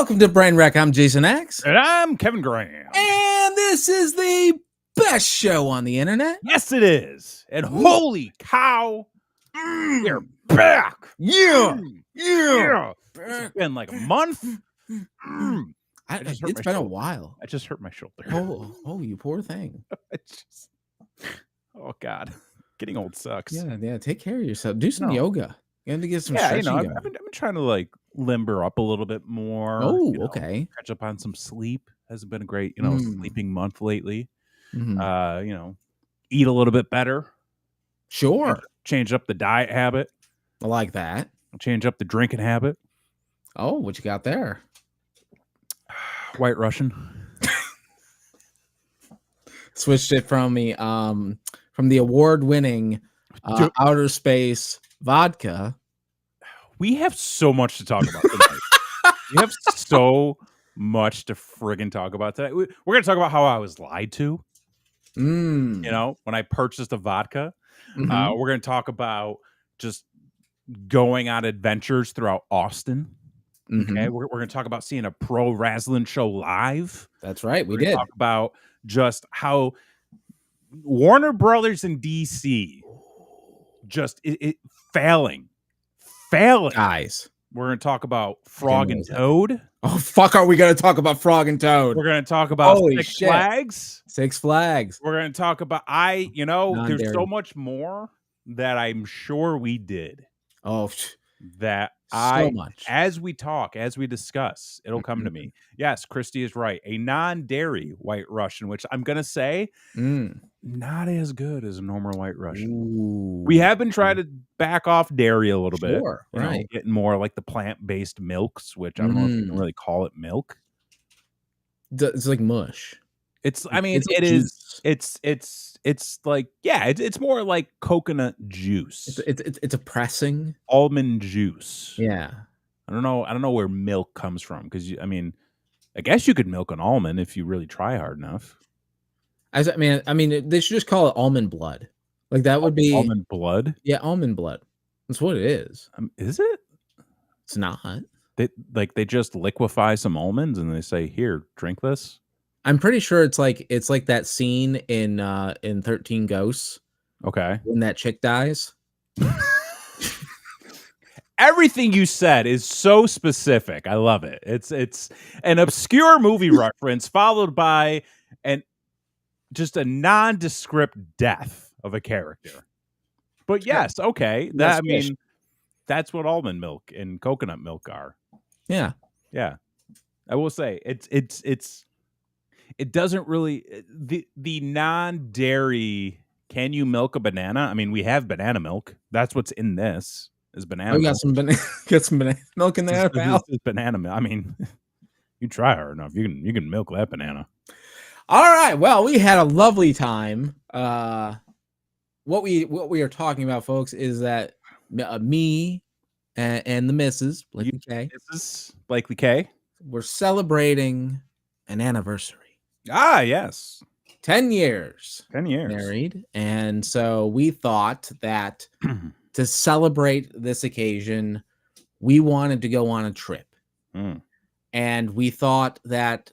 Welcome to Brain Wreck. I'm Jason X. And I'm Kevin Graham. And this is the best show on the internet. Yes, it is. And holy cow, we're back. Yeah. It's been like a month. It's been a while. I just hurt my shoulder. Oh, you poor thing. Oh, God. Getting old sucks. Yeah. Take care of yourself. Do some yoga. You have to get some stretching going. I've been trying to like limber up a little bit more. Oh, okay. Catch up on some sleep. Hasn't been a great, sleeping month lately. Mm-hmm. Eat a little bit better. Sure. Change up the diet habit. I like that. Change up the drinking habit. Oh, what you got there? White Russian. Switched it from the award-winning outer space vodka. We have so much to talk about tonight. We have so much to friggin' talk about today. We're going to talk about how I was lied to. When I purchased a vodka. Mm-hmm. We're going to talk about just going on adventures throughout Austin. Mm-hmm. Okay, we're going to talk about seeing a pro wrestling show live. That's right, we did. did. Talk about just how Warner Brothers in DC just it failing. Guys, we're going to talk about Frog and Toad. Oh, fuck, are we going to talk about Frog and Toad? We're going to talk about Six Flags. Six Flags. We're going to talk about there's so much more that I'm sure we did. Oh, that much. As we talk, as we discuss, it'll come to me. Yes, Christy is right. A non-dairy White Russian, which I'm going to say not as good as a normal White Russian. Ooh. We have been trying to back off dairy a little bit. Right. Getting more like the plant-based milks, which I don't know if you can really call it milk. It's like mush. It's like more like coconut juice. It's a pressing almond juice. Yeah. I don't know where milk comes from because I guess you could milk an almond if you really try hard enough. I mean, they should just call it almond blood. Like that would be almond blood. Yeah, almond blood. That's what it is. Is it? It's not. They just liquefy some almonds and they say, "Here, drink this." I'm pretty sure it's like that scene in 13 Ghosts. Okay. When that chick dies. Everything you said is so specific. I love it. It's an obscure movie reference followed by just a nondescript death of a character. But yes, okay. That's what almond milk and coconut milk are. Yeah. Yeah. I will say it doesn't really the non-dairy. Can you milk a banana? I mean, we have banana milk. That's what's in this is banana. We got some banana milk in there. This is banana milk. I mean, you try hard enough, you can milk that banana. All right. Well, we had a lovely time. What we are talking about, folks, is that me and the missus Blakely K. Mrs. Blakely K. We're celebrating an anniversary. Ah, yes. 10 years. 10 years. Married. And so we thought that to celebrate this occasion, we wanted to go on a trip. And we thought that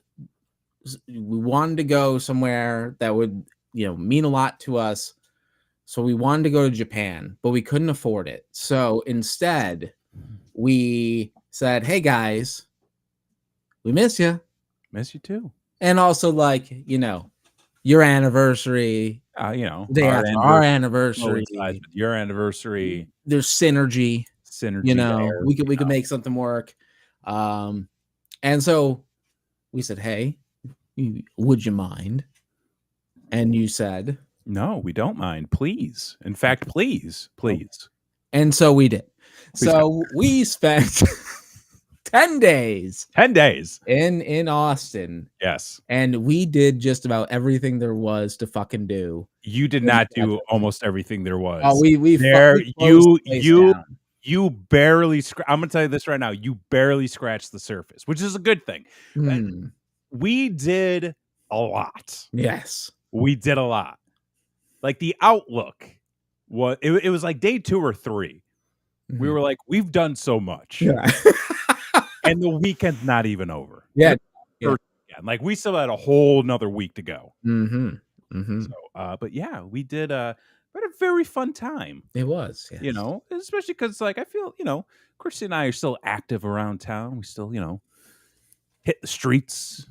we wanted to go somewhere that would, mean a lot to us. So we wanted to go to Japan, but we couldn't afford it. So instead, we said, "Hey guys, we miss you. Miss you too." And also, your anniversary, our anniversary, your anniversary. There's synergy. There, we could make something work. And so we said, "Hey, would you mind?" And you said, "No, we don't mind. Please. In fact, please." And so we did. So we spent 10 days. 10 days. In Austin. Yes. And we did just about everything there was to fucking do. You did not do almost everything there was. Oh, you barely I'm going to tell you this right now. You barely scratched the surface, which is a good thing. We did a lot. Yes. We did a lot. Like the outlook was it was like day 2 or 3. We were like, we've done so much. Yeah. And the weekend's not even over. Yeah. Like we still had a whole nother week to go. Mm-hmm. So, but yeah, we had a very fun time. It was, yes. You know, especially because like I feel, Christy and I are still active around town. We still, hit the streets,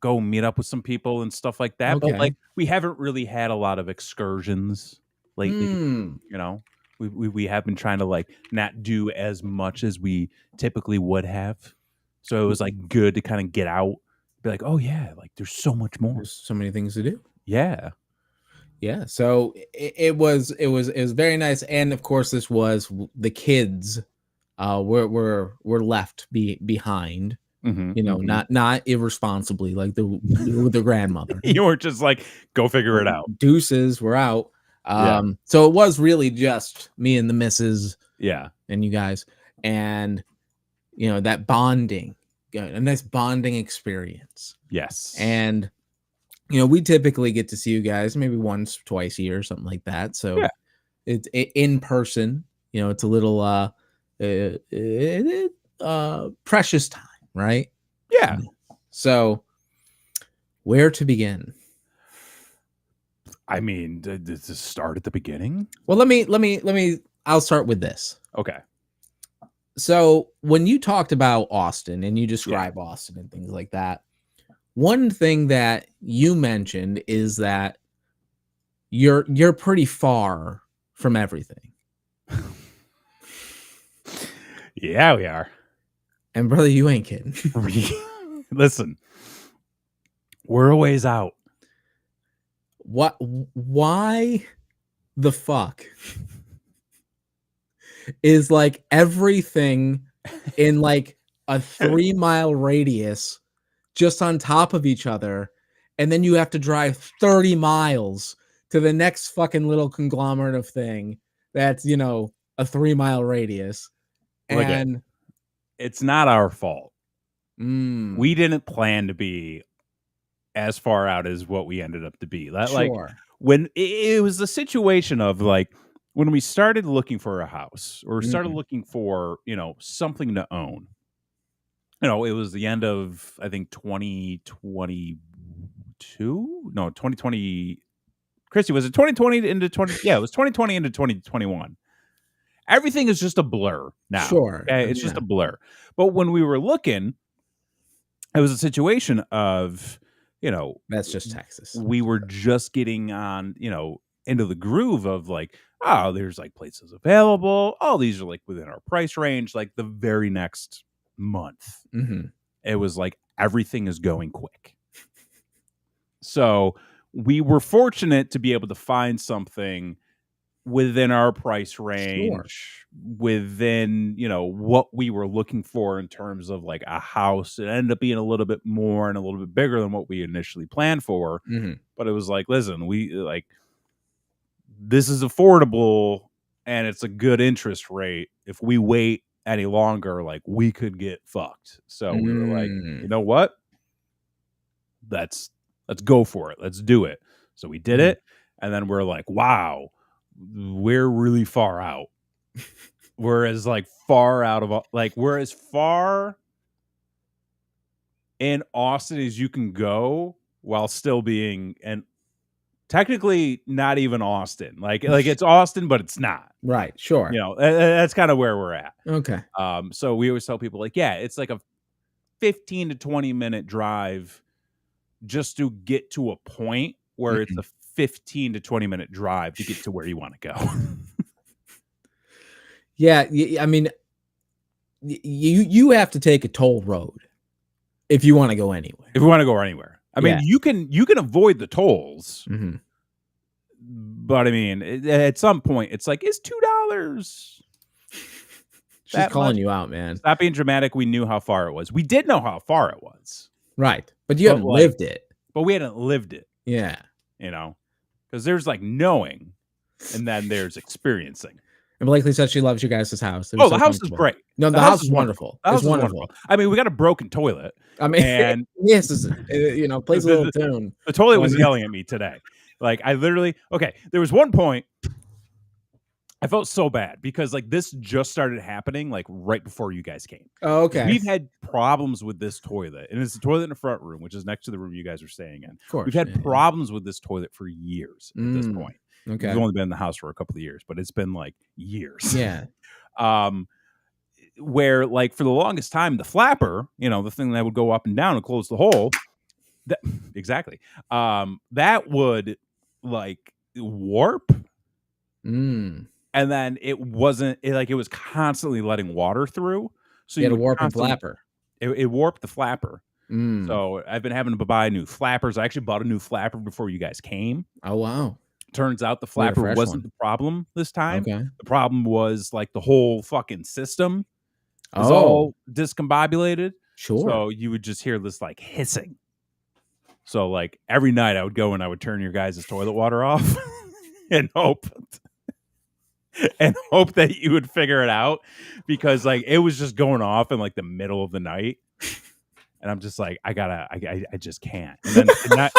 go meet up with some people and stuff like that. Okay. But like we haven't really had a lot of excursions lately. We have been trying to like not do as much as we typically would have. So it was like good to kind of get out, be like, oh yeah, like there's so much more. There's so many things to do. Yeah. Yeah. So it was very nice. And of course, this was the kids were left behind. Not irresponsibly like the grandmother. You were just like, go figure it out. Deuces, we're out. So it was really just me and the missus. Yeah. And you guys. And that bonding, a nice bonding experience. Yes. And we typically get to see you guys maybe once, twice a year, or something like that. So it's in person. It's a little precious time, right? Yeah. So where to begin? I mean, to start at the beginning. Well, let me. I'll start with this. Okay. So when you talked about Austin and you describe Austin and things like that, one thing that you mentioned is that you're pretty far from everything. Yeah, we are. And brother, you ain't kidding. Listen, we're a ways out. What? Why the fuck is like everything in like a 3-mile radius just on top of each other, and then you have to drive 30 miles to the next fucking little conglomerate of thing that's a 3-mile radius? And it's not our fault. Mm. We didn't plan to be as far out as what we ended up to be. Like when it was the situation of like when we started looking for a house or started looking for, something to own. It was the end of, I think, 2022. No, 2020. Christy, was it 2020 into 20? Yeah, it was 2020 into 2021. Everything is just a blur now. Sure. Okay? It's just a blur. But when we were looking, it was a situation of, that's just Texas. We were just getting on, into the groove of like, oh, there's like places available. Oh, these are like within our price range. Like the very next month, it was like everything is going quick. So we were fortunate to be able to find something within our price range, within, what we were looking for in terms of like a house. It ended up being a little bit more and a little bit bigger than what we initially planned for. But it was like, listen, we like, this is affordable and it's a good interest rate. If we wait any longer, like we could get fucked. So we were like, you know what? Let's go for it. Let's do it. So we did it. And then we're like, wow, we're really far out. We're as like far out of like we're as far in Austin as you can go while still being and technically not even Austin. Like it's Austin, but it's not. Right. Sure. That's kind of where we're at. Okay. So we always tell people like, yeah, it's like a 15 to 20 minute drive just to get to a point where it's a 15 to 20 minute drive to get to where you want to go. Yeah, I mean, you have to take a toll road if you want to go anywhere. If you want to go anywhere, I mean, you can avoid the tolls, but I mean, at some point, it's like, it's $2. She's calling you out, man. Stop being dramatic. We knew how far it was. We did know how far it was, right? But you haven't lived it. But we hadn't lived it. Yeah, because there's like knowing, and then there's experiencing. And Blakely said she loves you guys' house. The house is great. No, the house is wonderful. It's wonderful. I mean, we got a broken toilet. I mean, and yes, plays a little tune. The toilet was yelling at me today. Like I literally, there was one point I felt so bad because like this just started happening like right before you guys came. Oh, okay. We've had problems with this toilet, and it's the toilet in the front room, which is next to the room you guys are staying in. Of course. We've had problems with this toilet for years at this point. Okay. We've only been in the house for a couple of years, but it's been like years. Yeah. Where like for the longest time, the flapper, the thing that would go up and down and close the hole, exactly. That would like warp. And then it wasn't it was constantly letting water through. So you had a warping flapper. It warped the flapper. So I've been having to buy new flappers. I actually bought a new flapper before you guys came. Oh, wow. Turns out the flapper wasn't the problem this time. Okay. The problem was like the whole fucking system is all discombobulated. Sure. So you would just hear this like hissing. So like every night I would go and I would turn your guys' toilet water off and hope that you would figure it out, because like it was just going off in like the middle of the night. And I'm just like, I just can't. And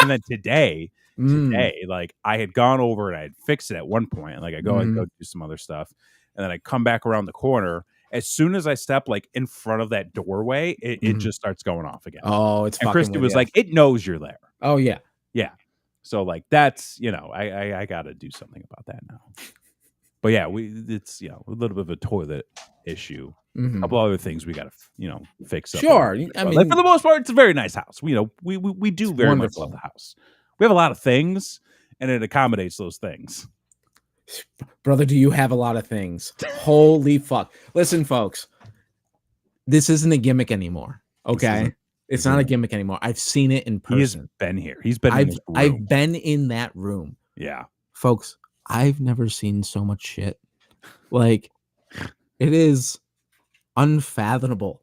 then today, like I had gone over and I had fixed it at one point. And like I'd go do some other stuff. And then I come back around the corner. As soon as I step like in front of that doorway, it just starts going off again. Oh, it's and Christy was like, it knows you're there. Oh, yeah. Yeah. So like that's, I got to do something about that now. But yeah, it's a little bit of a toilet issue. A couple other things we got to fix up. Sure, I mean, like, for the most part, it's a very nice house. We do very much love the house. We have a lot of things, and it accommodates those things. Brother, do you have a lot of things? Holy fuck! Listen, folks, this isn't a gimmick anymore. Okay, it's not a gimmick anymore. I've seen it in person. He's been here. He's been. I've been in that room. Yeah, folks. I've never seen so much shit. Like, it is unfathomable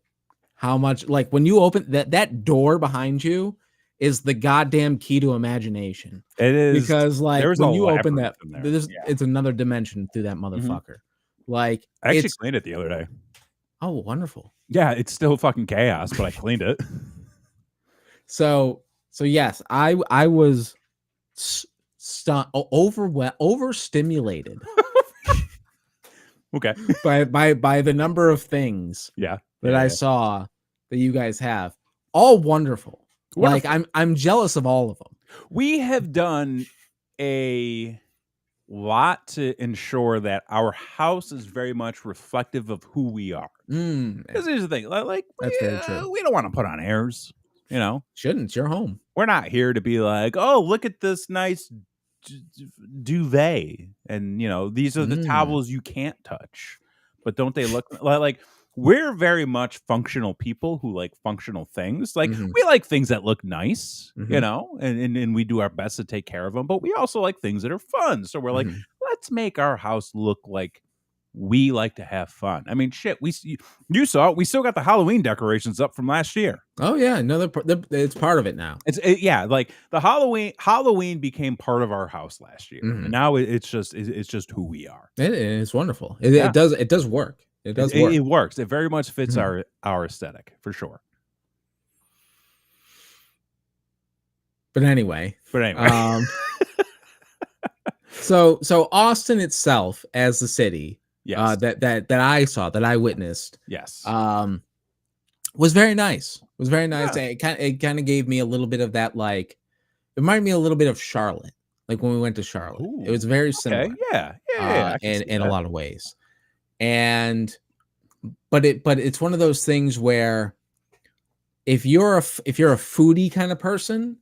how much, like, when you open that door behind you is the goddamn key to imagination. It is, because like when you open that, it's another dimension through that motherfucker. Like, I actually cleaned it the other day. Oh, wonderful. Yeah, it's still fucking chaos, but I cleaned it. So yes, I was overstimulated. Okay. by the number of things that I saw that you guys have. All wonderful. Like I'm jealous of all of them. We have done a lot to ensure that our house is very much reflective of who we are. Because here's the thing, like that's very true. We don't want to put on airs, Shouldn't. It's your home. We're not here to be like, oh, look at this nice duvet, and these are the towels you can't touch, but don't they look like we're very much functional people who like functional things. Like we like things that look nice, and we do our best to take care of them, but we also like things that are fun. So we're like, let's make our house look like we like to have fun. I mean, shit, you saw it. We still got the Halloween decorations up from last year. Oh yeah, it's part of it now. Like the Halloween became part of our house last year, and now it's just who we are. It's wonderful. It does work. It does work. It works. It very much fits our aesthetic for sure. But anyway. So Austin itself as the city. Yes. That I saw, that I witnessed. Yes. Was very nice. Yeah. It kind of gave me a little bit of that, like, it reminded me a little bit of Charlotte. Like when we went to Charlotte. Ooh, it was very similar. Yeah. In a lot of ways. But it's one of those things where if you're a foodie kind of person,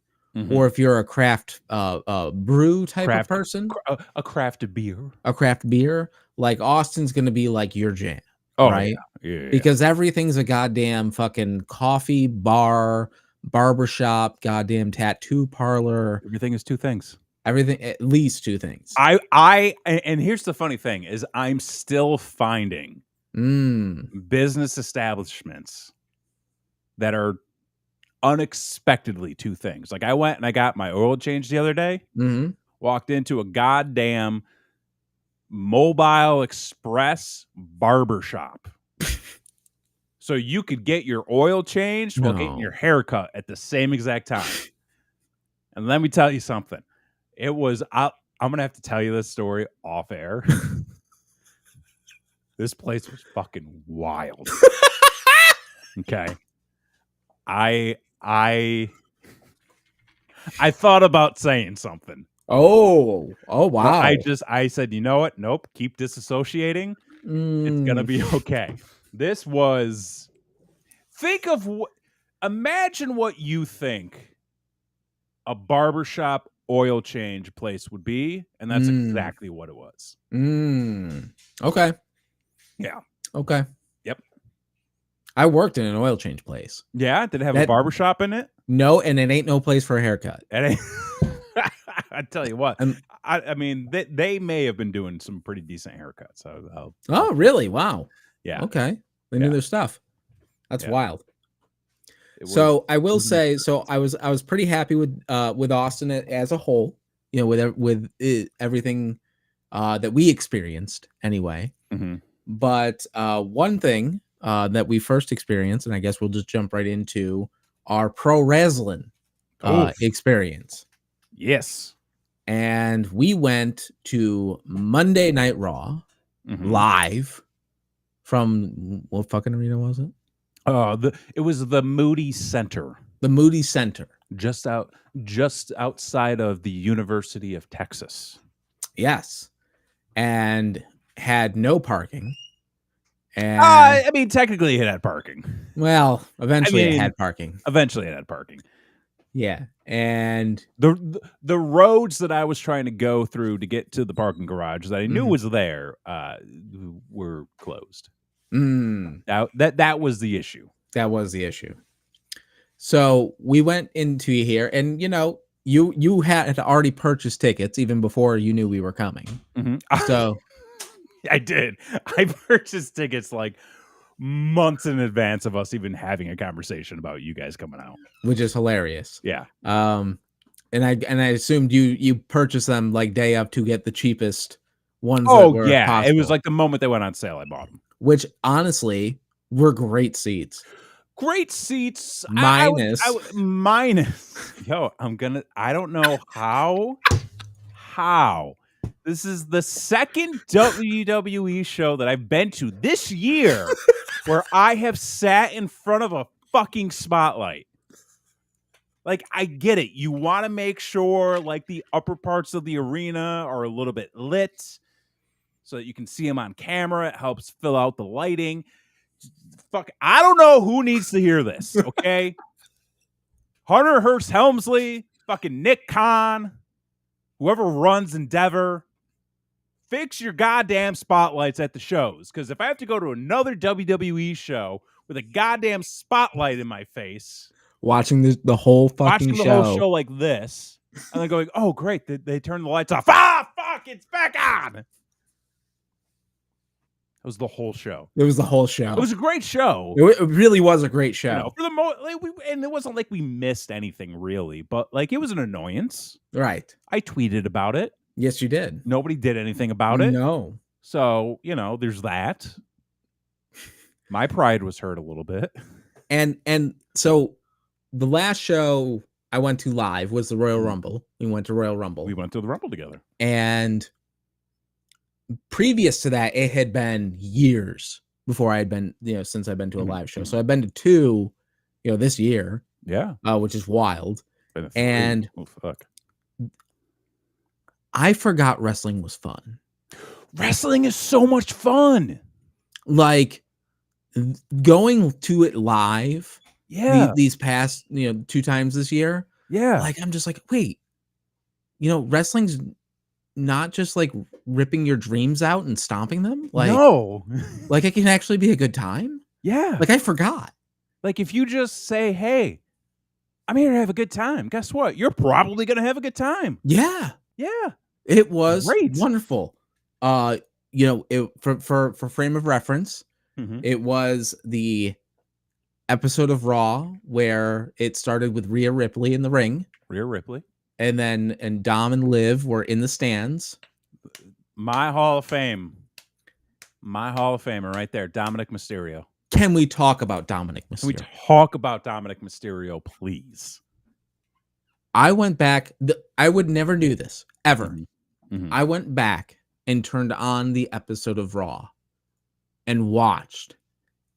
or if you're a craft brew type of person, a craft beer, like Austin's going to be like your jam. Oh, right? Yeah. Because everything's a goddamn fucking coffee bar, barbershop, goddamn tattoo parlor. Everything is two things. Everything, at least two things. And here's the funny thing is I'm still finding business establishments that are unexpectedly two things. Like I went and I got my oil changed the other day, walked into a goddamn Mobile Express barbershop. So you could get your oil changed while getting your hair cut at the same exact time. And let me tell you something. It was, I'm going to have to tell you this story off air. This place was fucking wild. Okay. I thought about saying something. Oh wow. But I said, you know what? Nope. Keep disassociating. It's gonna be okay. This was. Imagine what you think a barbershop oil change place would be, and that's exactly what it was. Okay. Yeah. Okay. Yep. I worked in an oil change place. Yeah. Did it have a barbershop in it? No, and it ain't no place for a haircut. I tell you what. I mean, they may have been doing some pretty decent haircuts. Oh, really? Wow. Yeah. Okay. They knew their stuff. That's wild. So I will say, so I was pretty happy with Austin as a whole. You know, with everything that we experienced anyway. But one thing that we first experienced, and I guess we'll just jump right into our pro wrestling experience. Yes. And we went to Monday Night Raw live from what fucking arena was it? It was the Moody Center. The Moody Center. Just outside of the University of Texas. Yes. And had no parking. And I mean, technically it had parking. Well, eventually it had parking. Yeah. And the roads that I was trying to go through to get to the parking garage that I knew was there were closed. That was the issue. That was the issue. So we went into here, and you know, you had already purchased tickets even before you knew we were coming. So I did. I purchased tickets like months in advance of us even having a conversation about you guys coming out, which is hilarious. Yeah. And I assumed you purchased them like day up to get the cheapest ones. Oh yeah, possible. It was like the moment they went on sale, I bought them. Which honestly were great seats. Great seats. Minus. Yo, I don't know how. This is the second WWE show that I've been to this year where I have sat in front of a fucking spotlight. Like, I get it. You want to make sure like the upper parts of the arena are a little bit lit so that you can see them on camera. It helps fill out the lighting. Fuck, I don't know who needs to hear this, okay? Hunter Hearst Helmsley, fucking Nick Khan, whoever runs Endeavor, fix your goddamn spotlights at the shows. Because if I have to go to another WWE show with a goddamn spotlight in my face, watching the whole fucking show. Watching the whole show like this, and then going, oh, great, they turned the lights off. Ah, fuck, it's back on. It was the whole show. It was the whole show. It was a great show. It really was a great show. You know, for the and it wasn't like we missed anything really, but like it was an annoyance. Right. I tweeted about it. Yes, you did. Nobody did anything about it. No. So, you know, there's that. My pride was hurt a little bit. And so the last show I went to live was the Royal Rumble. We went to Royal Rumble. We went to the Rumble together. And previous to that, it had been years before I had been, since I've been to a live show. So I've been to two, this year. Yeah. Which is wild. And fuck. I forgot wrestling was fun. Wrestling is so much fun. Like going to it live. Yeah. These past, 2 times this year. Yeah. Like, I'm just like, wait, wrestling's not just like ripping your dreams out and stomping them. Like, no, like it can actually be a good time. Yeah. Like I forgot. Like if you just say, hey, I'm here to have a good time. Guess what? You're probably going to have a good time. Yeah. Yeah. It was great. Wonderful. For frame of reference, it was the episode of Raw where it started with Rhea Ripley in the ring. Rhea Ripley. And Dom and Liv were in the stands. My Hall of Fame. My Hall of Famer right there, Dominic Mysterio. Can we talk about Dominic Mysterio? Can we talk about Dominic Mysterio, please? I went back. I would never do this, ever. I went back and turned on the episode of Raw and watched,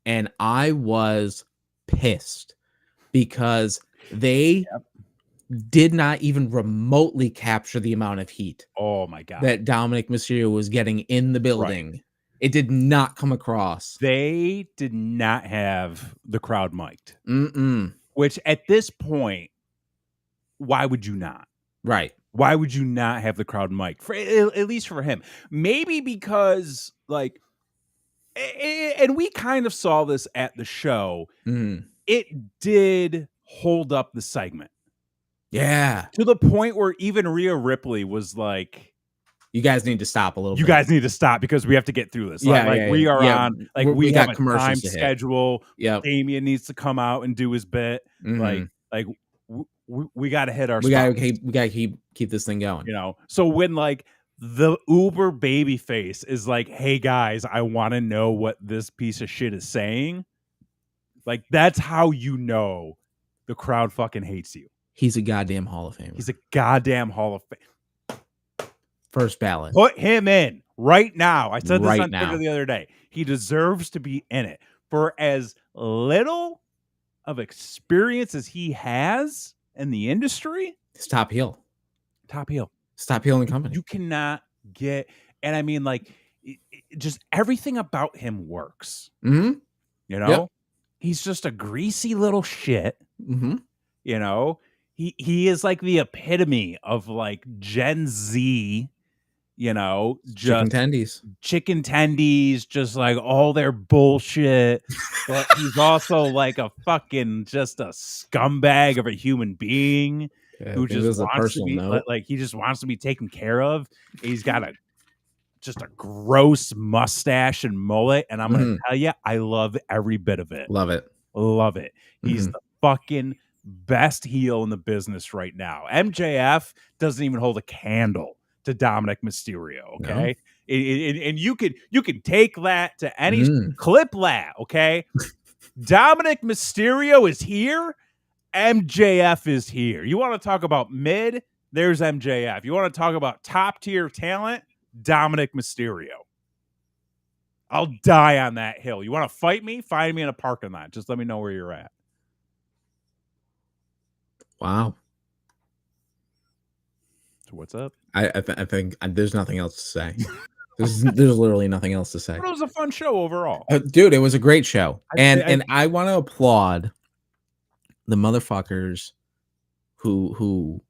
and I was pissed because they did not even remotely capture the amount of heat Oh my God. that Dominic Mysterio was getting in the building. Right. It did not come across. They did not have the crowd mic'd. Which at this point, why would you not? Right. Why would you not have the crowd mic'd? For at least for him. Maybe because, like, and we kind of saw this at the show. It did hold up the segment. Yeah. To the point where even Rhea Ripley was like, you guys need to stop a little bit. You guys need to stop because we have to get through this. We are on, like, we have a time schedule. Yeah. Damien needs to come out and do his bit. We got to hit our we got to keep this thing going. You know, so when like the uber baby face is like, hey guys, I want to know what this piece of shit is saying. Like, that's how you know the crowd fucking hates you. He's a goddamn Hall of Famer. He's a goddamn Hall of Fame. First ballot. Put him in right now. I said this on Twitter the other day. He deserves to be in it. For as little of experience as he has in the industry, it's top heel. It's top heel in the company. You cannot get, and I mean, like, just everything about him works. You know, he's just a greasy little shit. You know, he is like the epitome of like Gen Z. You know, just chicken tendies, just like all their bullshit. But he's also like a fucking just a scumbag of a human being who just wants to be like he just wants to be taken care of. He's got just a gross mustache and mullet, and I'm gonna tell you, I love every bit of it. Love it. He's the fucking best heel in the business right now. MJF doesn't even hold a candle to Dominic Mysterio, okay? No. And you can take that to any clip that, okay? Dominic Mysterio is here. MJF is here. You want to talk about mid? There's MJF. You want to talk about top tier talent? Dominic Mysterio. I'll die on that hill. You want to fight me? Find me in a parking lot. Just let me know where you're at. Wow. So what's up? I think there's nothing else to say. There's literally nothing else to say. But it was a fun show overall. Dude, it was a great show. And I want to applaud the motherfuckers who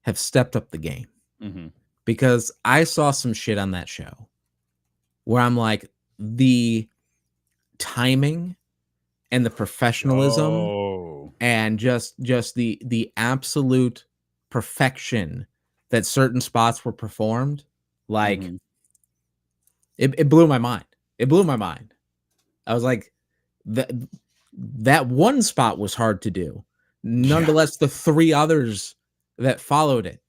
have stepped up the game. Because I saw some shit on that show where I'm like, the timing and the professionalism and just the absolute perfection that certain spots were performed, like it blew my mind. It blew my mind. I was like, that one spot was hard to do. Nonetheless, the three others that followed it,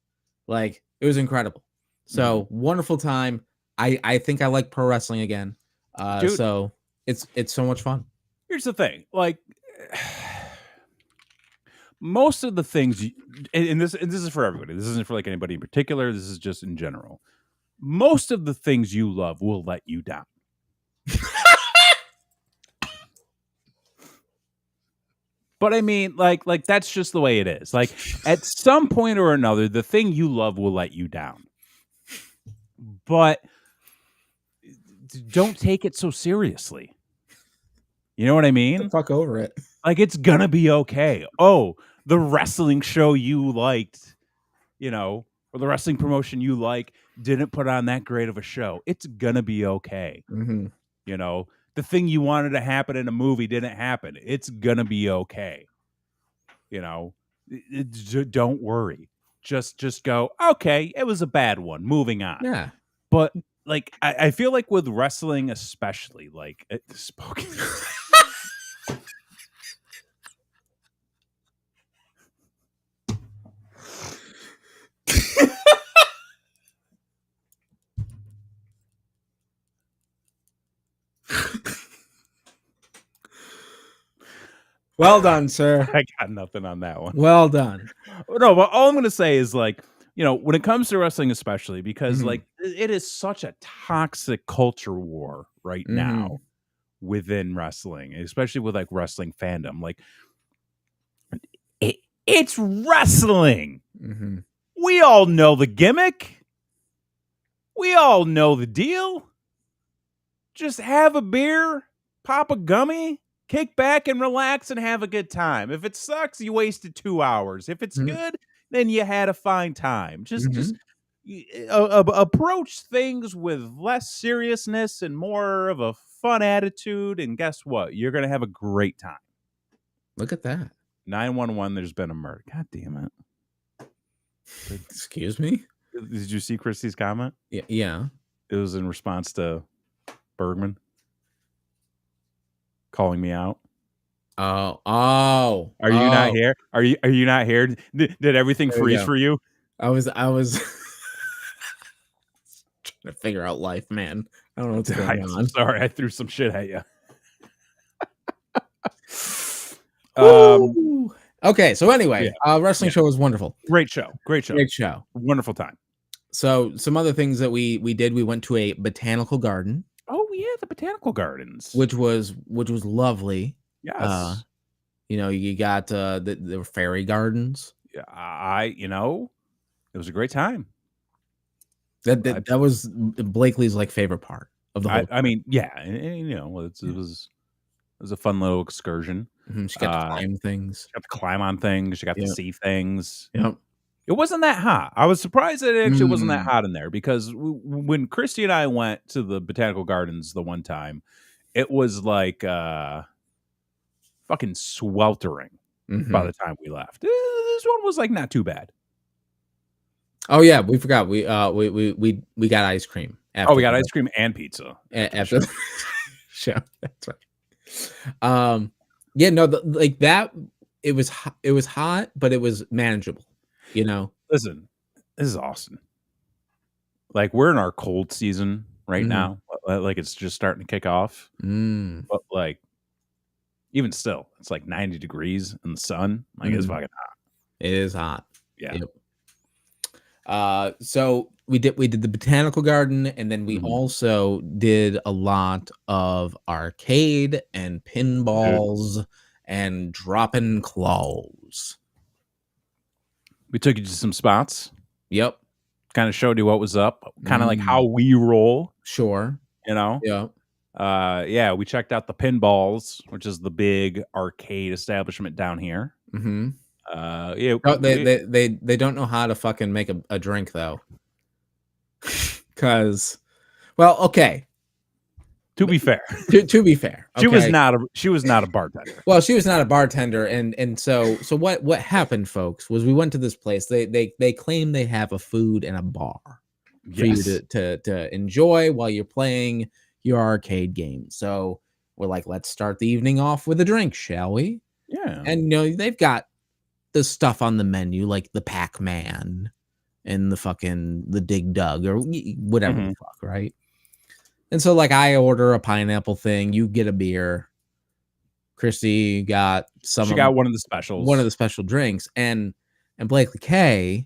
like, it was incredible. So wonderful time. I think I like pro wrestling again. So it's so much fun. Here's the thing, like, most of the things, and this is for everybody. This isn't for like anybody in particular. This is just in general. Most of the things you love will let you down. But I mean, like that's just the way it is. Like, at some point or another, the thing you love will let you down. But don't take it so seriously. You know what I mean? Get the fuck over it. Like, it's gonna be okay. Oh, the wrestling show you liked, you know, or the wrestling promotion you like didn't put on that great of a show. It's gonna be okay. You know, the thing you wanted to happen in a movie didn't happen. It's gonna be okay. You know, don't worry. Just go, okay, it was a bad one. Moving on. Yeah. But like, I feel like with wrestling, especially, like, spoken. Well done, sir. I got nothing on that one. Well done. No, but all I'm going to say is, like, you know, when it comes to wrestling, especially because like it is such a toxic culture war right now. within wrestling, especially with like wrestling fandom. Like it's wrestling. Mm-hmm. We all know the gimmick. We all know the deal. Just have a beer, pop a gummy, kick back and relax and have a good time. If it sucks, you wasted 2 hours. If it's good, then you had a fine time. Just approach things with less seriousness and more of a fun attitude. And guess what? You're going to have a great time. Look at that. 911, there's been a murder. God damn it. Excuse me? Did you see Christy's comment? Yeah. It was in response to Bergman calling me out. Oh. Are you not here? Are you not here? Did everything freeze for you? I was trying to figure out life, man. I don't know what's going on. Sorry, I threw some shit at you. Okay, so anyway, wrestling show was wonderful. Great show. Wonderful time. So some other things that we did, we went to a botanical garden. Oh yeah, the botanical gardens, which was lovely. Yes. You got the fairy gardens. Yeah, it was a great time. That was Blakely's like favorite part of the whole. I mean, yeah, and it was a fun little excursion. Mm-hmm. She got to climb things. She got to climb on things. She got to see things. Yep. It wasn't that hot. I was surprised that it actually wasn't that hot in there, because when Christy and I went to the botanical gardens the one time, it was like fucking sweltering by the time we left. This one was like not too bad. Oh yeah, we forgot. We got ice cream. We got ice cream and pizza after the show. That's right. Yeah, no, like that. It was hot, but it was manageable. Listen, this is Austin. Like, we're in our cold season right now. Like, it's just starting to kick off. But like, even still, it's like 90 degrees in the sun. Like, it's fucking hot. It is hot. Yeah. Yep. So we did the botanical garden, and then we also did a lot of arcade and pinballs and dropping claws. We took you to some spots. Yep. Kind of showed you what was up. Kind of like how we roll. Sure. Yeah. We checked out the Pinballs, which is the big arcade establishment down here. They don't know how to fucking make a drink though. Because, well, okay. To be fair, to be fair, okay. She was not a bartender. Well, she was not a bartender, and so what happened, folks, was we went to this place. They claim they have a food and a bar for you to enjoy while you're playing your arcade game. So we're like, let's start the evening off with a drink, shall we? Yeah. And they've got the stuff on the menu like the Pac-Man and the Dig Dug or whatever the fuck, right? And so, like, I order a pineapple thing, you get a beer. Christy got one of the specials. One of the special drinks. And Blakely K,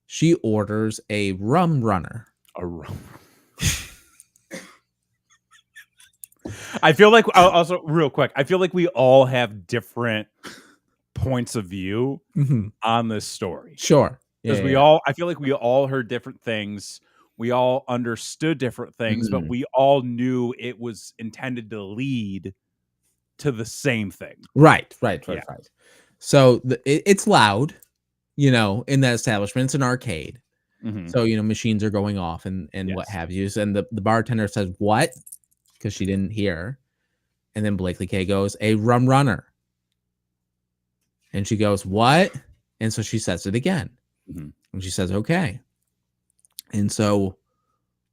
she orders a rum runner. A rum. I feel like, also, real quick, I feel like we all have different points of view on this story. Sure. Because I feel like we all heard different things. We all understood different things, but we all knew it was intended to lead to the same thing. Right. So it's loud, in that establishment. It's an arcade. So, machines are going off and what have you. And the bartender says, what? Because she didn't hear. And then Blakely K goes, a rum runner. And she goes, what? And so she says it again. And she says, okay. And so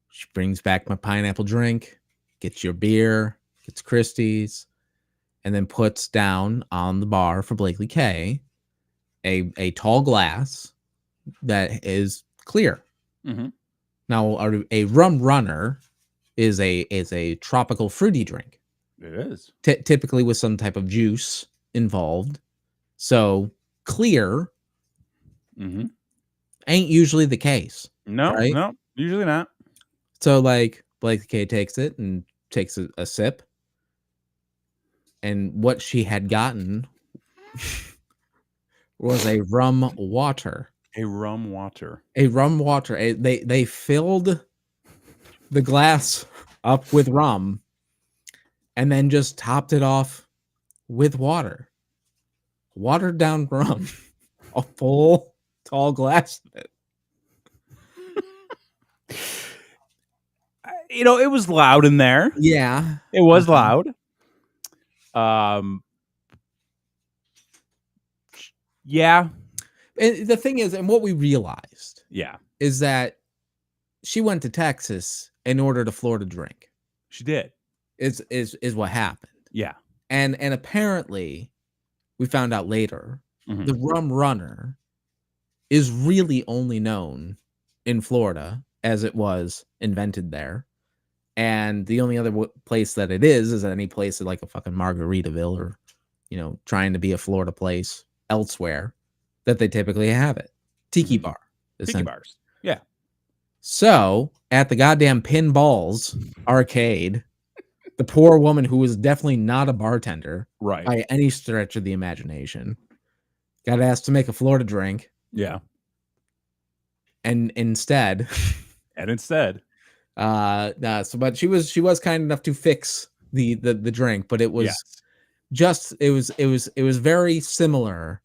she brings back my pineapple drink, gets your beer, gets Christie's, and then puts down on the bar for Blakely K a tall glass that is clear. Now, a rum runner is a tropical fruity drink. It is. Typically with some type of juice involved. So clear ain't usually the case. No, right? No, usually not. So like Blakely K takes it and takes a sip, and what she had gotten was a rum water. A rum water. A rum water. They filled the glass up with rum and then just topped it off with water. Watered down rum. A full tall glass of it. It was loud in there. Yeah. It was loud. Yeah. And the thing is, and what we realized, is that she went to Texas and ordered a Florida drink. She did. Is what happened. Yeah. And apparently, we found out later, the rum runner is really only known in Florida, as it was invented there. And the only other place that it is any place like a fucking Margaritaville or, trying to be a Florida place elsewhere that they typically have it. Tiki bar. Tiki bars. Yeah. So at the goddamn Pinballs arcade, the poor woman who was definitely not a bartender by any stretch of the imagination got asked to make a Florida drink. Yeah. And instead, but she was kind enough to fix the drink, but it was it was very similar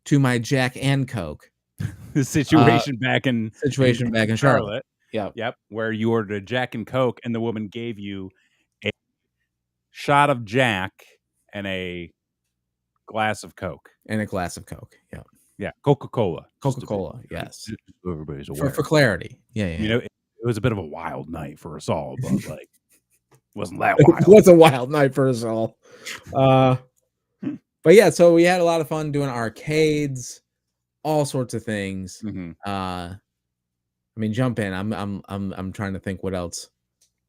to my Jack and Coke. The situation back in Charlotte. Yep. Where you ordered a Jack and Coke and the woman gave you a shot of Jack and a glass of Coke. Yeah. Yeah. Coca-Cola. Yes. Everybody's aware. For clarity. Yeah. It was a bit of a wild night for us all, but like wasn't that wild. It was a wild night for us all. But yeah, so we had a lot of fun doing arcades, all sorts of things. I mean, jump in. I'm trying to think what else.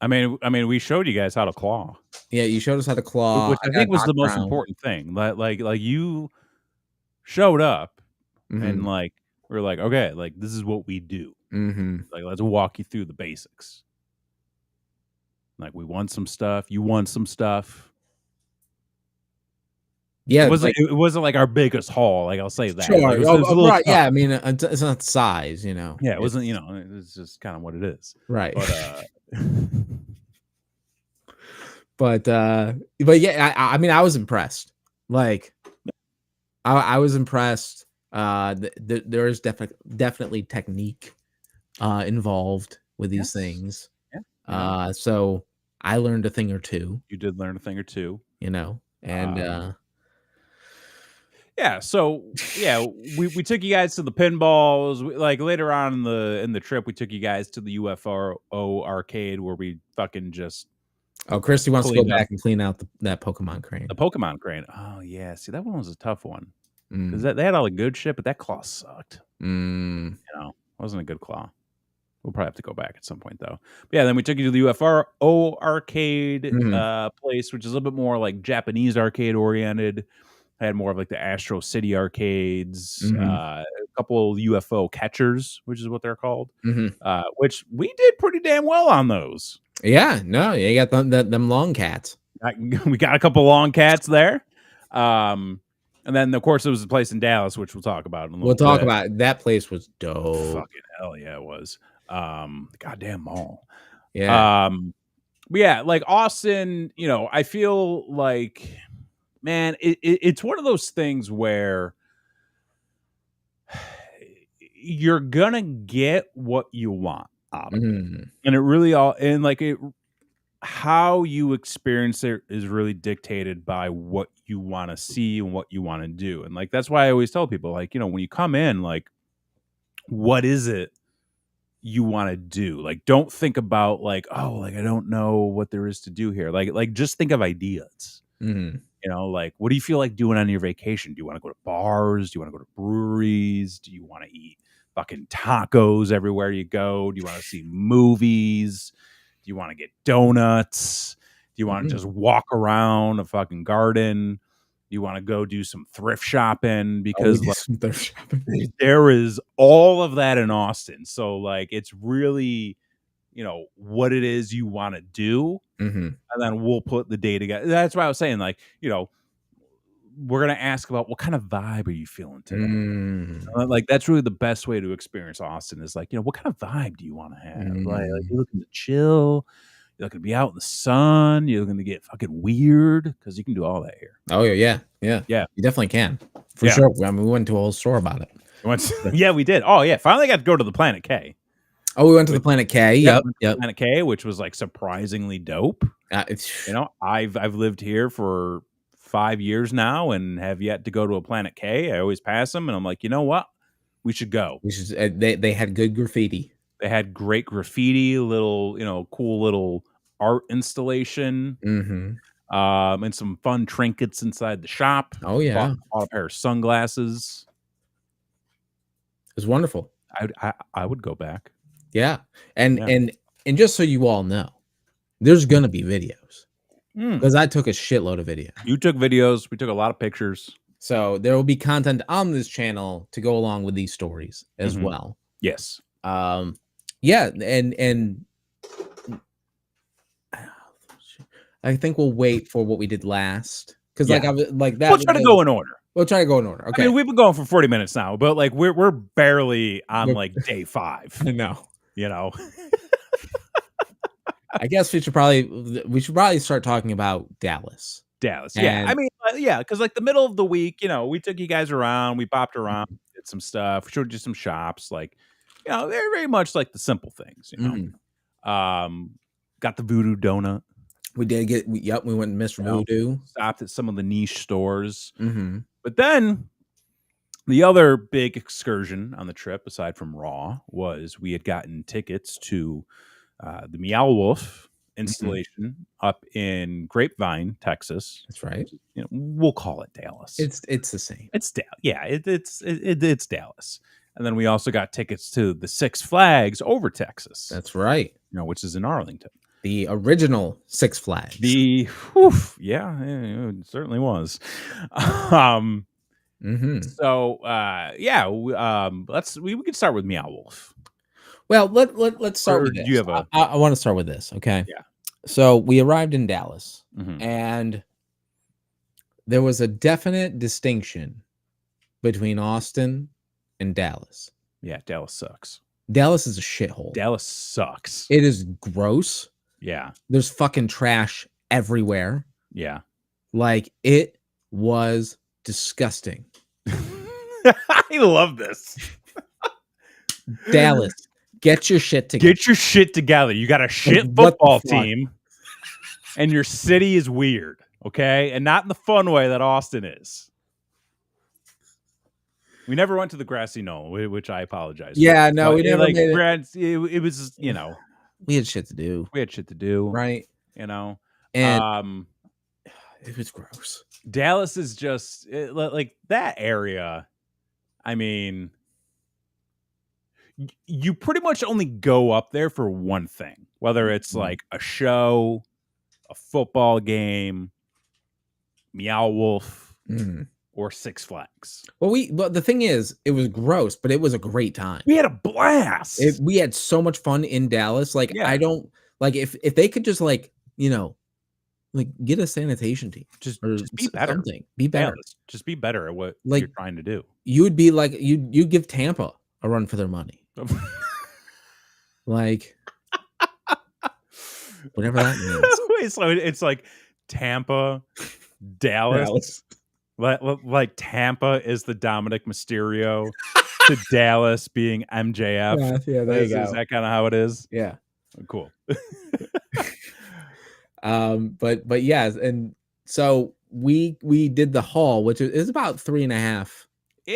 I mean, we showed you guys how to claw. Yeah, you showed us how to claw, which I think was the most important thing. Like you showed up and like we're like, okay, like this is what we do. Like let's walk you through the basics. Like we won some stuff, you won some stuff. Yeah, it wasn't like our biggest haul. Like I'll say that. Sure. Like, it was right. Yeah. I mean, it's not size, Yeah, it wasn't. It's just kind of what it is. Right. But but yeah, I mean, I was impressed. Like, I was impressed. There is definitely technique involved with these things. Yeah. So I learned a thing or two. You did learn a thing or two. And yeah, so yeah, we took you guys to the pinballs. Like later on in the trip, we took you guys to the UFO arcade where we fucking just. Oh, Christy wants to go back and clean out that Pokemon crane. The Pokemon crane. Oh yeah, see that one was a tough one because they had all the good shit, but that claw sucked. Wasn't a good claw. We'll probably have to go back at some point though. But yeah, then we took you to the UFO arcade place, which is a little bit more like Japanese arcade oriented. Had more of like the Astro City arcades, a couple UFO catchers, which is what they're called, which we did pretty damn well on those. Yeah, no, you got them long cats. We got a couple long cats there. And then, of course, there was a place in Dallas, which we'll talk about in a little bit. We'll talk about it. That place was dope. Fucking hell yeah, it was. The goddamn mall. Yeah. But yeah, like Austin, I feel like... Man, it's one of those things where you're gonna get what you want out of it, and it really how you experience it is really dictated by what you want to see and what you want to do, and like that's why I always tell people, like when you come in, like what is it you want to do? Like don't think about like I don't know what there is to do here. Like just think of ideas. Like, what do you feel like doing on your vacation? Do you want to go to bars? Do you want to go to breweries? Do you want to eat fucking tacos everywhere you go? Do you want to see movies? Do you want to get donuts? Do you want to just walk around a fucking garden? Do you want to go do some thrift shopping? Because thrift shopping. There is all of that in Austin. So, like, it's really what it is you want to do, and then we'll put the day together. That's why I was saying, like, we're gonna ask about what kind of vibe are you feeling today. Like, that's really the best way to experience Austin is like, what kind of vibe do you want to have? Like you're looking to chill, you're looking to be out in the sun, you're looking to get fucking weird, because you can do all that here. Oh yeah. You definitely can, for sure. I mean, we went to a whole store about it. Yeah, we did. Oh yeah, finally got to go to the Planet K. Oh, we went to the Planet K. Yep. Planet K, which was like surprisingly dope. I've lived here for 5 years now and have yet to go to a Planet K. I always pass them, and I'm like, you know what? We should go. They had good graffiti. They had great graffiti, little, cool little art installation, and some fun trinkets inside the shop. Oh yeah, bought a pair of sunglasses. It was wonderful. I would go back. Yeah, and just so you all know, there's gonna be videos because I took a shitload of videos. You took videos. We took a lot of pictures. So there will be content on this channel to go along with these stories as well. Yes. Yeah, and I think we'll wait for what we did last, because that. We'll try to go in order. We'll try to go in order. Okay. I mean, we've been going for 40 minutes now, but like we're barely on like day 5. I know. I guess we should probably start talking about Dallas. Yeah. I mean, because like the middle of the week, we took you guys around, we bopped around, did some stuff, showed you some shops, like, they're very much like the simple things, Got the Voodoo Donut. We did get, we went and missed Voodoo. Stopped at some of the niche stores. But then the other big excursion on the trip, aside from Raw, was we had gotten tickets to the Meow Wolf installation up in Grapevine, Texas. That's right. We'll call it Dallas. It's the same. It's Dallas. Yeah, it's Dallas. And then we also got tickets to the Six Flags over Texas. That's right. Which is in Arlington. The original Six Flags. It certainly was. So we could start with Meow Wolf. Well, let's start with this. You have I want to start with this, okay? Yeah. So we arrived in Dallas, and there was a definite distinction between Austin and Dallas. Yeah, Dallas sucks. Dallas is a shithole. Dallas sucks. It is gross. Yeah. There's fucking trash everywhere. Yeah. Like, it was disgusting. I love this. Dallas, get your shit together. Get your shit together. You got a shit football team, and your city is weird, okay? And not in the fun way that Austin is. We never went to the Grassy Knoll, which I apologize. Yeah, no, we never made it was, we had shit to do. Right. And it was gross. Dallas is just like that area. I mean, you pretty much only go up there for one thing, whether it's like a show, a football game, Meow Wolf, or Six Flags. Well, the thing is, it was gross, but it was a great time. We had a blast. We had so much fun in Dallas. Like, I don't like if they could just like get a sanitation team, just be better. Something. Be better. Just be better at what you're trying to do. You would be like you give Tampa a run for their money. Like, whatever that means. So it's like Tampa, Dallas. Like Tampa is the Dominic Mysterio to Dallas being MJF. Yeah, there you go. Is that kind of how it is? Yeah. Cool. But yeah, and so we did the haul, which is about 3.5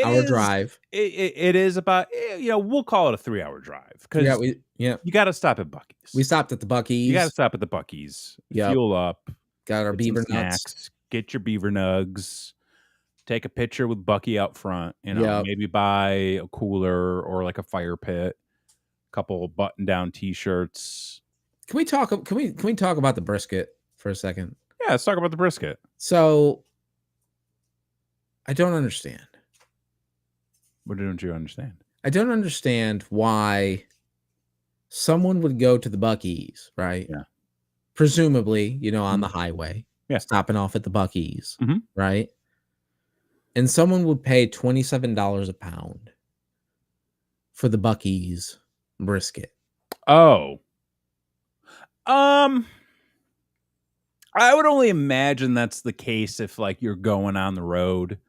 hour drive. It is about, we'll call it a 3-hour drive, because you got to stop at Buc-ee's. We stopped at the Buc-ee's. You got to stop at the Buc-ee's. Fuel up. Got our beaver nuts. Get your beaver nugs. Take a picture with Bucky out front. Maybe buy a cooler or like a fire pit. A couple button-down T-shirts. Can we talk about the brisket for a second? Yeah, let's talk about the brisket. So, I don't understand. What don't you understand? I don't understand why someone would go to the Buc-ee's, right? Yeah. Presumably, on the Mhm. highway, Yeah. stopping off at the Buc-ee's, Mhm. right? And someone would pay $27 a pound for the Buc-ee's brisket. Oh. I would only imagine that's the case if, like, you're going on the road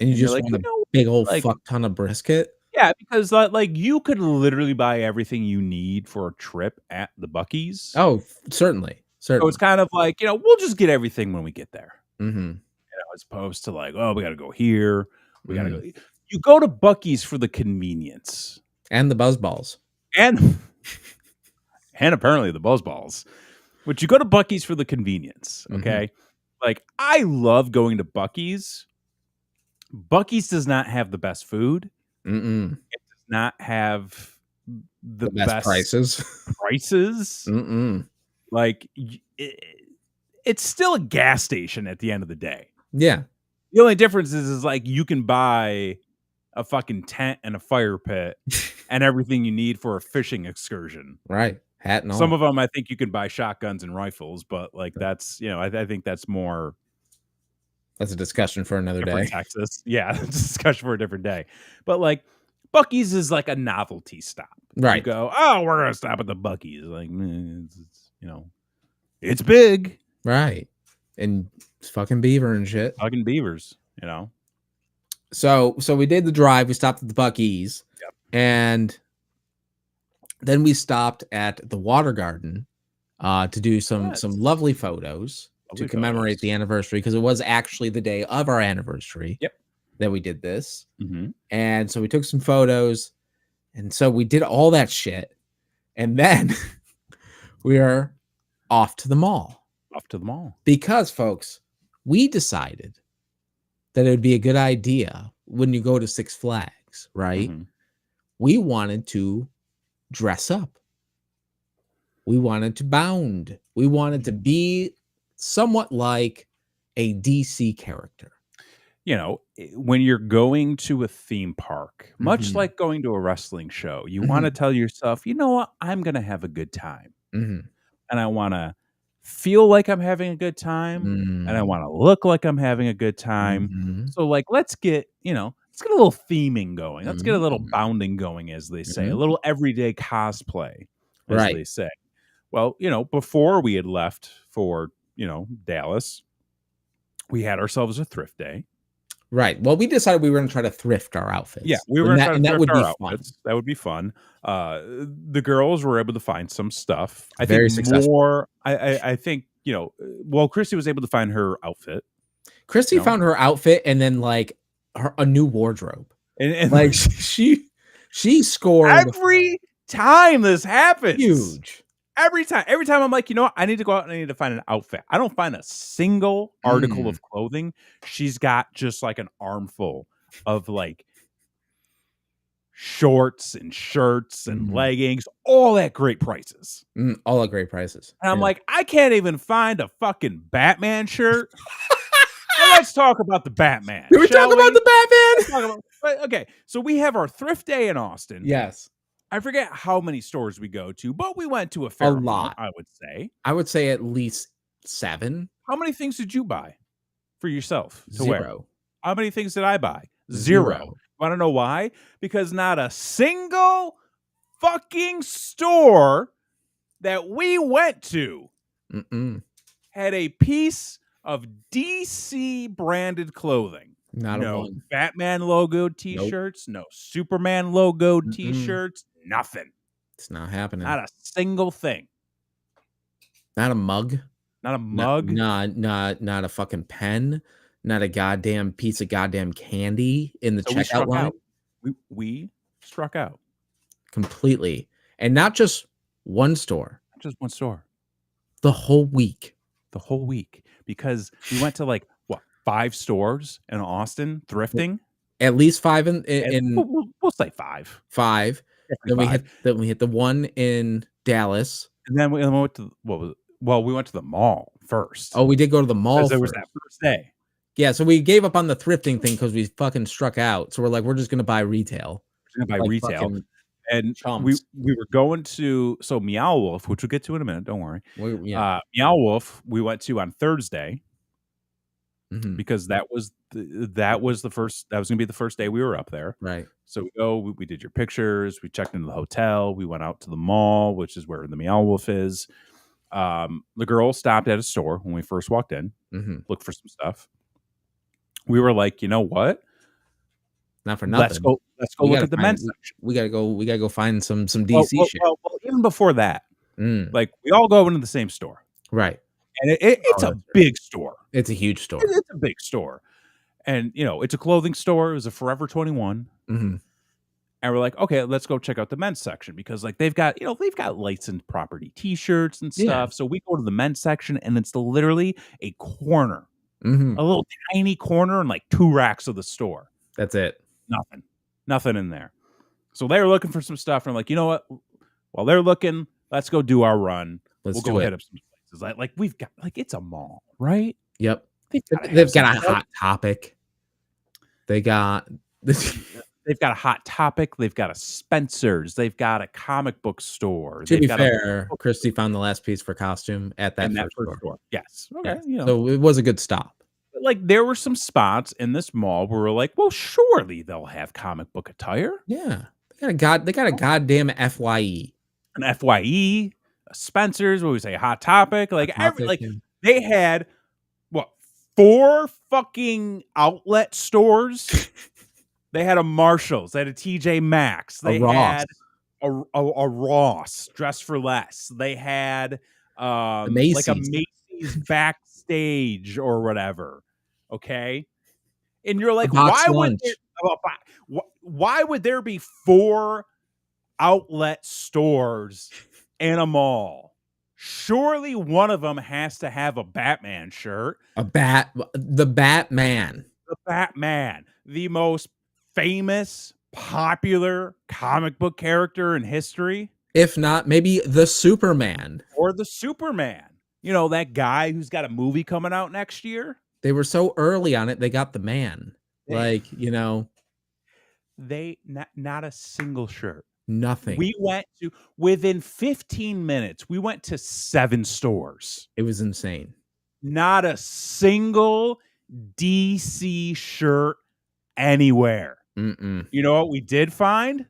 And you and you're just like, want a what? big old Like, fuck ton of brisket? yeah, because, like, you could literally buy everything you need for a trip at the Buc-ee's. Oh, certainly, So it's certainly. kind of like, we'll just get everything when we get there, Mhm, as opposed to like, oh, we gotta go here, we gotta go. mhm. You go to Buc-ee's for the convenience. And the Buzzballs. And and apparently the buzz balls. But you go to Buc-ee's for the convenience, Mhm, okay? Like, I love going to Buc-ee's. Buc-ee's does not have the best food. mm-mm. It does not have the The best best prices. prices. Mm-mm. Like, it's still a gas station at the end of the day. Yeah. The only difference is like you can buy a fucking tent and a fire pit and everything you need for a fishing excursion. Right. Hat and all. Some of them, I think you can buy shotguns and rifles, but like that's, I think that's more That's a discussion for another different day. Texas. Yeah, it's a discussion for a different day. But like Buc-ee's is like a novelty stop. You Right. go, oh, we're gonna stop at the Buc-ee's. Like, it's big. Right. And it's fucking beaver and shit. Fucking beavers, So we did the drive. We stopped at the Buc-ee's. Yep. And then we stopped at the Water Garden to do some lovely photos to commemorate the anniversary, because it was actually the day of our anniversary that we did this. Mm-hmm. And so we took some photos, and so we did all that shit. And then we are off to the mall. Because, folks, we decided that it would be a good idea when you go to Six Flags, right? Mm-hmm. We wanted to dress up. We wanted to bound. We wanted to be somewhat like a DC character. When you're going to a theme park, much like going to a wrestling show, you want to tell yourself, you know what? I'm going to have a good time. And I want to feel like I'm having a good time. And I want to look like I'm having a good time. So like, let's get a little theming going. Let's get a little bounding going, as they say, a little everyday cosplay, as they say. Well, before we had left for, Dallas, we had ourselves a thrift day. Right. Well, we decided we were going to try to thrift our outfits. Yeah, we were going to try to thrift our outfits. Fun. That would be fun. The girls were able to find some stuff. I Very think successful. more. I think Christy was able to find her outfit. Christy found her outfit, and then like a new wardrobe, and like she scored every time this happens. Huge. Every time I'm like, I need to go out and I need to find an outfit. I don't find a single article of clothing. She's got just like an armful of like shorts and shirts and leggings, all at great prices. All at great prices. And I'm like, I can't even find a fucking Batman shirt. Well, let's talk about the Batman. Can we talk about the Batman? Okay, so we have our thrift day in Austin. Yes. I forget how many stores we go to, but we went to a fair amount, I would say. I would say at least 7. How many things did you buy for yourself to 0. wear? How many things did I buy? 0. Want to know why? Because not a single fucking store that we went to had a piece of DC branded clothing. No Batman logo t-shirts, no Superman logo t-shirts, nothing. It's not happening. Not a single thing. Not a mug. Not a mug. Not a fucking pen. Not a goddamn piece of goddamn candy in the checkout line. We struck out completely, and not just one store. Not just one store. The whole week. Because we went to like 5 stores in Austin thrifting. At least 5 in we'll say 5. 5. Then we hit the one in Dallas, and then we went to we went to the mall first. Oh, we did go to the mall. There was that first day. Yeah, so we gave up on the thrifting thing because we fucking struck out. So we're like, we're just gonna buy retail. We're gonna buy retail. And chums. we were going to Meow Wolf, which we'll get to in a minute. Don't worry. Meow Wolf we went to on Thursday because that was the first. That was gonna be the first day we were up there. Right. So we go. We did your pictures. We checked into the hotel. We went out to the mall, which is where the Meow Wolf is. The girl stopped at a store when we first walked in. Looked for some stuff. We were like, you know what? Not for nothing. Let's go look at the men's section. We gotta go find some DC shit. Well, even before that, like we all go into the same store, right? And it's a big store. It's a huge store. It's a big store, and it's a clothing store. It was a Forever 21, and we're like, okay, let's go check out the men's section because like they've got licensed property T-shirts and stuff. Yeah. So we go to the men's section, and it's literally a corner, a little tiny corner, and like 2 racks of the store. That's it. Nothing in there. So they were looking for some stuff, and I'm like, you know what? While they're looking, let's go do our run. We'll go hit up some places. Like we've got it's a mall, right? Yep. They've got a Hot Topic. They've got a Hot Topic. They've got a Spencer's. They've got a comic book store. To be fair, Christy found the last piece for costume at that first store. Yes. Okay. Yeah. So it was a good stop. Like there were some spots in this mall where we're like, well, surely they'll have comic book attire. Yeah. They got a goddamn FYE. An FYE, a Spencer's, what we say, Hot Topic. Like they had 4 fucking outlet stores. They had a Marshall's, they had a TJ Maxx, they had a Ross, Dress for Less. They had like a Macy's backstage or whatever. Okay. And you're like, why would there be 4 outlet stores in a mall? Surely one of them has to have a Batman shirt. The Batman. The Batman. The most famous, popular comic book character in history. If not, maybe the Superman. Or the Superman. That guy who's got a movie coming out next year. They were so early on it, they got the man. They not a single shirt. Nothing. We went to, within 15 minutes, we went to 7 stores. It was insane. Not a single DC shirt anywhere. You know what we did find?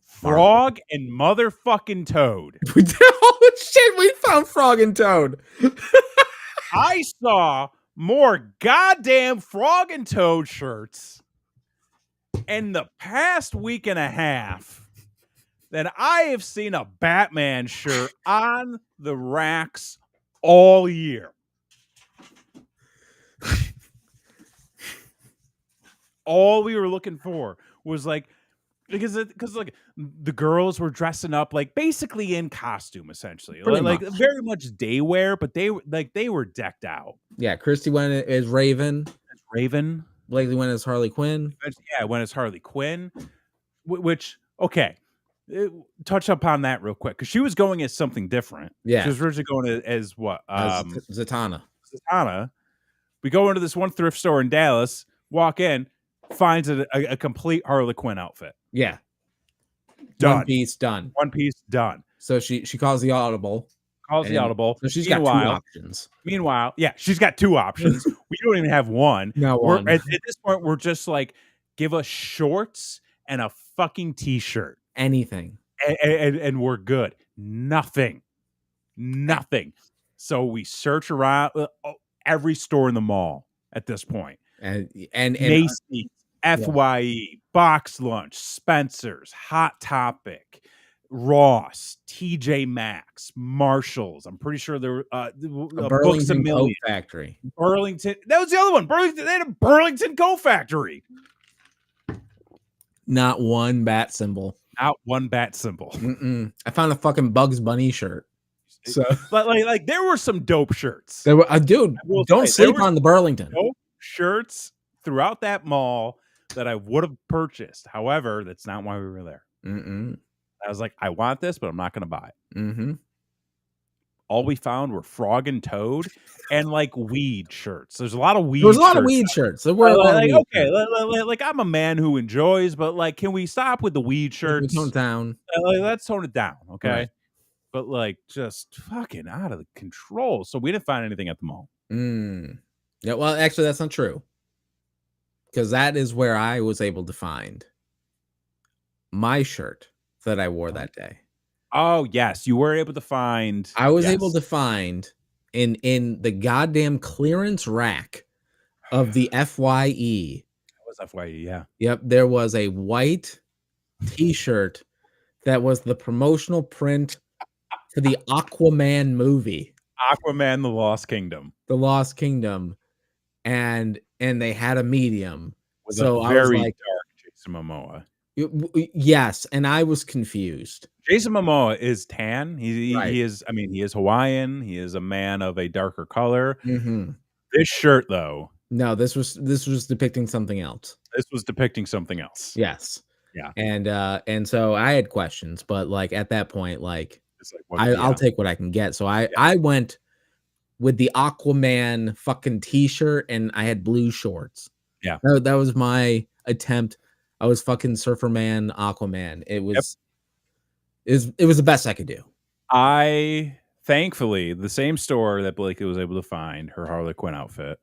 Frog and motherfucking Toad. Oh shit, we found Frog and Toad. I saw more goddamn Frog and Toad shirts in the past week and a half than I have seen a Batman shirt on the racks all year. All we were looking for was because the girls were dressing up basically in costume, essentially, very much day wear, but they were decked out. Yeah, Christy went as Raven. Blakely went as Harley Quinn. Yeah, went as Harley Quinn. Which touch upon that real quick because she was going as something different. Yeah, she was originally going as what? Zatanna. We go into this one thrift store in Dallas. Walk in. Finds a complete Harley Quinn outfit. Yeah. Done. One piece done. So she calls the audible. So she's got 2 options. Meanwhile, yeah, she's got 2 options. We don't even have one. No one. At this point, we're just give us shorts and a fucking t-shirt. Anything. And we're good. Nothing. So we search around every store in the mall at this point. And Macy's, FYE, Box Lunch, Spencer's, Hot Topic, Ross, TJ Maxx, Marshalls. I'm pretty sure there were Burlington Coat Factory. Burlington. That was the other one. Burlington. They had a Burlington Coat Factory. Not one bat symbol. I found a fucking Bugs Bunny shirt. So, but there were some dope shirts. There were, dude. Don't sleep on the Burlington. Dope shirts throughout that mall that I would have purchased. However, that's not why we were there. I was like, I want this, but I'm not going to buy it. all we found were Frog and Toad and like weed shirts. There's a lot of weed. There was a lot of shirts. weed shirts. There were a lot of weed okay, shirts. like I'm a man who enjoys, but like, can we stop with the weed shirts? Tone down. Let's tone it down, okay? Right. But like, just fucking out of control. So we didn't find anything at the mall. Yeah. Well, actually, that's not true. Because that is where I was able to find my shirt that I wore that day. Oh, yes. You were able to find. I was able to find in the goddamn clearance rack of the FYE. It was FYE, yeah. Yep. There was a white t-shirt that was the promotional print for the Aquaman movie. Aquaman, The Lost Kingdom. The Lost Kingdom. And they had a medium. With so a very I was like, dark Jason Momoa. Yes, and I was confused. Jason Momoa is tan. He is. I mean, he is Hawaiian. He is a man of a darker color. Mm-hmm. This shirt, though, no, this was depicting something else. This was depicting something else. Yes. Yeah. And so I had questions, but like at that point, like, I'll take what I can get. So I went with the Aquaman fucking t-shirt, and I had blue shorts. Yeah, that was my attempt. I was fucking Surfer Man, Aquaman. It was the best I could do. Thankfully, the same store that Blake was able to find her Harley Quinn outfit,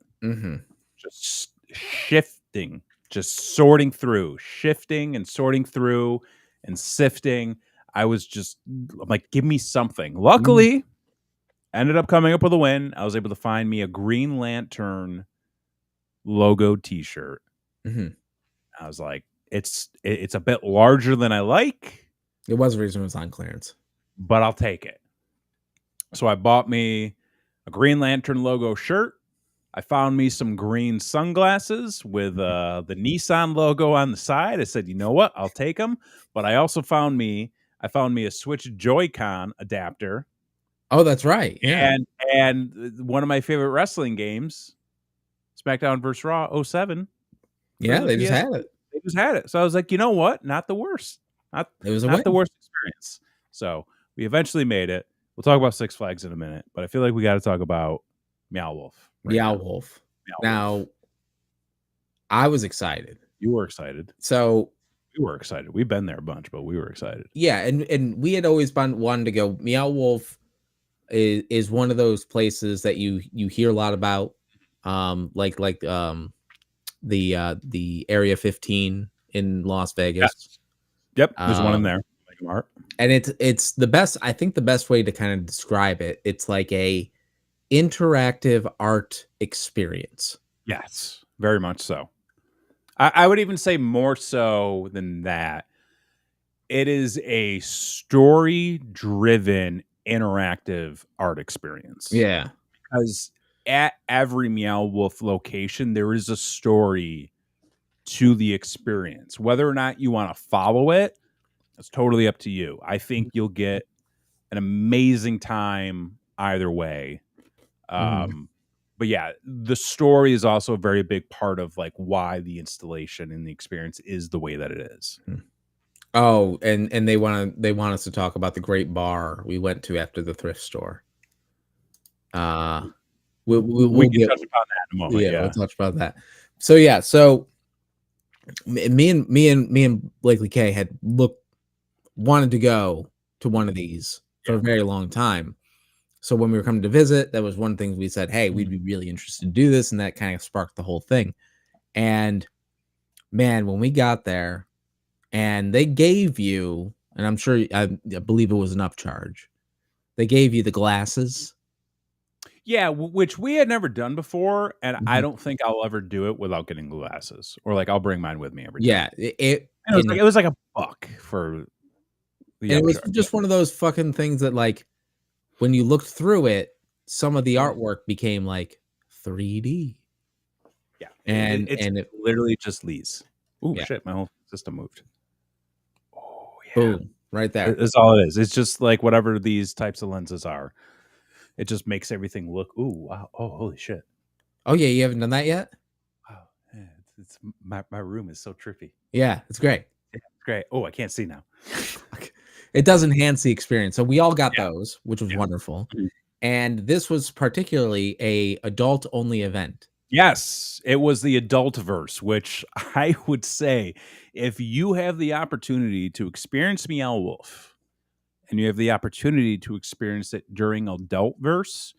just shifting, just sorting through, shifting and sorting through and sifting. I was just like, give me something. Luckily, ended up coming up with a win. I was able to find me a Green Lantern logo t-shirt. I was like, it's a bit larger than I like. It was the reason it was on clearance, but I'll take it. So I bought me a Green Lantern logo shirt. I found me some green sunglasses with the Nissan logo on the side. I said, you know what? I'll take them. But I also found me a Switch Joy-Con adapter. Oh, that's right. Yeah. And one of my favorite wrestling games, SmackDown vs. Raw 07. Yeah, they just had it. They just had it. So I was like, you know what? Not the worst. Not the worst experience. So we eventually made it. We'll talk about Six Flags in a minute, but I feel like we got to talk about Meow Wolf. Meow Wolf. Now, I was excited. You were excited. So we were excited. We've been there a bunch, but we were excited. Yeah, and we had always wanted to go. Meow Wolf is one of those places that you hear a lot about, like the Area 15 in Las Vegas. Yes. Yep, there's one in there. And it's the best. I think the best way to kind of describe it, it's like a interactive art experience. Yes, very much so. I would even say more so than that. It is a story-driven, interactive art experience. Yeah. Because at every Meow Wolf location, there is a story to the experience. Whether or not you want to follow it, it's totally up to you. I think you'll get an amazing time either way. But yeah, the story is also a very big part of like why the installation and the experience is the way that it is. Oh, and they want us to talk about the great bar we went to after the thrift store. We can touch upon that in a moment. Yeah, we'll touch about that. So yeah, so me and Blakely K had wanted to go to one of these for a very long time. So when we were coming to visit, that was one thing we said, hey, we'd be really interested to do this. And that kind of sparked the whole thing. And man, when we got there and they gave you, and I'm sure, I believe it was an upcharge, they gave you the glasses. Yeah, which we had never done before. And I don't think I'll ever do it without getting glasses. Or like I'll bring mine with me every time. Yeah. It was like $1 for the upcharge. It was just one of those fucking things that like, when you looked through it, some of the artwork became like 3D. Yeah. And it literally just leaves. Oh, shit. My whole system moved. Oh, yeah. Boom. Right there. That's all it is. It's just like whatever these types of lenses are. It just makes everything look, ooh, wow. Oh, holy shit. Oh, yeah. You haven't done that yet? Wow. Yeah, it's my room is so trippy. Yeah. It's great. Yeah, it's great. Oh, I can't see now. It does enhance the experience. So we all got those, which was wonderful. And this was particularly a adult only event. Yes, it was the Adultverse, which I would say if you have the opportunity to experience Meow Wolf and you have the opportunity to experience it during Adultverse,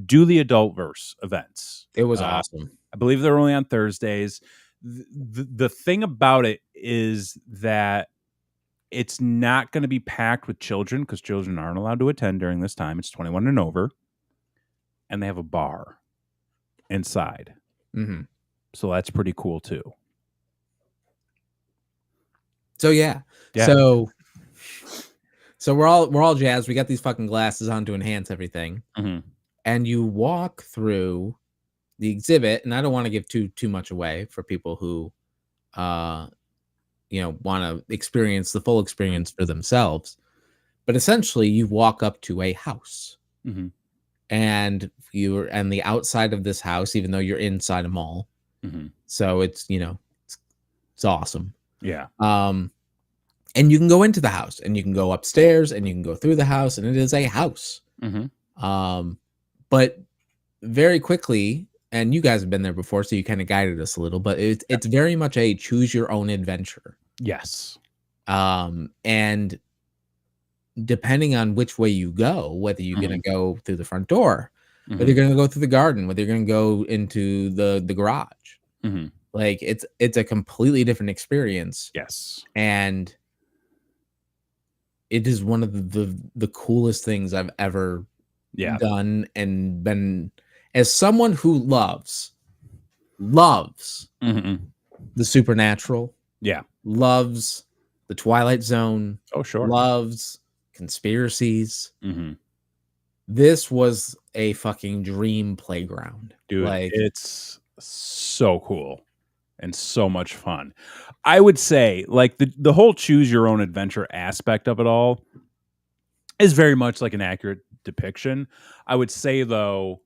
do the Adultverse events. It was awesome. I believe they're only on Thursdays. The thing about it is that it's not going to be packed with children because children aren't allowed to attend during this time. It's 21 and over. And they have a bar inside. Mm-hmm. So that's pretty cool too. So yeah. So we're all jazzed. We got these fucking glasses on to enhance everything. Mm-hmm. And you walk through the exhibit, and I don't want to give too much away for people who want to experience the full experience for themselves. But essentially you walk up to a house. Mm-hmm. And you're on the outside of this house, even though you're inside a mall. Mm-hmm. So it's awesome. Yeah. And you can go into the house, and you can go upstairs, and you can go through the house, and it is a house. Mm-hmm. But very quickly, and you guys have been there before, so you kind of guided us a little, but it's very much a choose your own adventure. Yes. And depending on which way you go, whether you're going to go through the front door, whether you're going to go through the garden, whether you're going to go into the garage, like it's a completely different experience. Yes. And it is one of the coolest things I've ever done, and been, as someone who loves the supernatural, loves the Twilight Zone, loves conspiracies. This was a fucking dream playground, dude. Like, it's so cool and so much fun. I would say, like, the whole choose your own adventure aspect of it all is very much like an accurate depiction. I would say, though,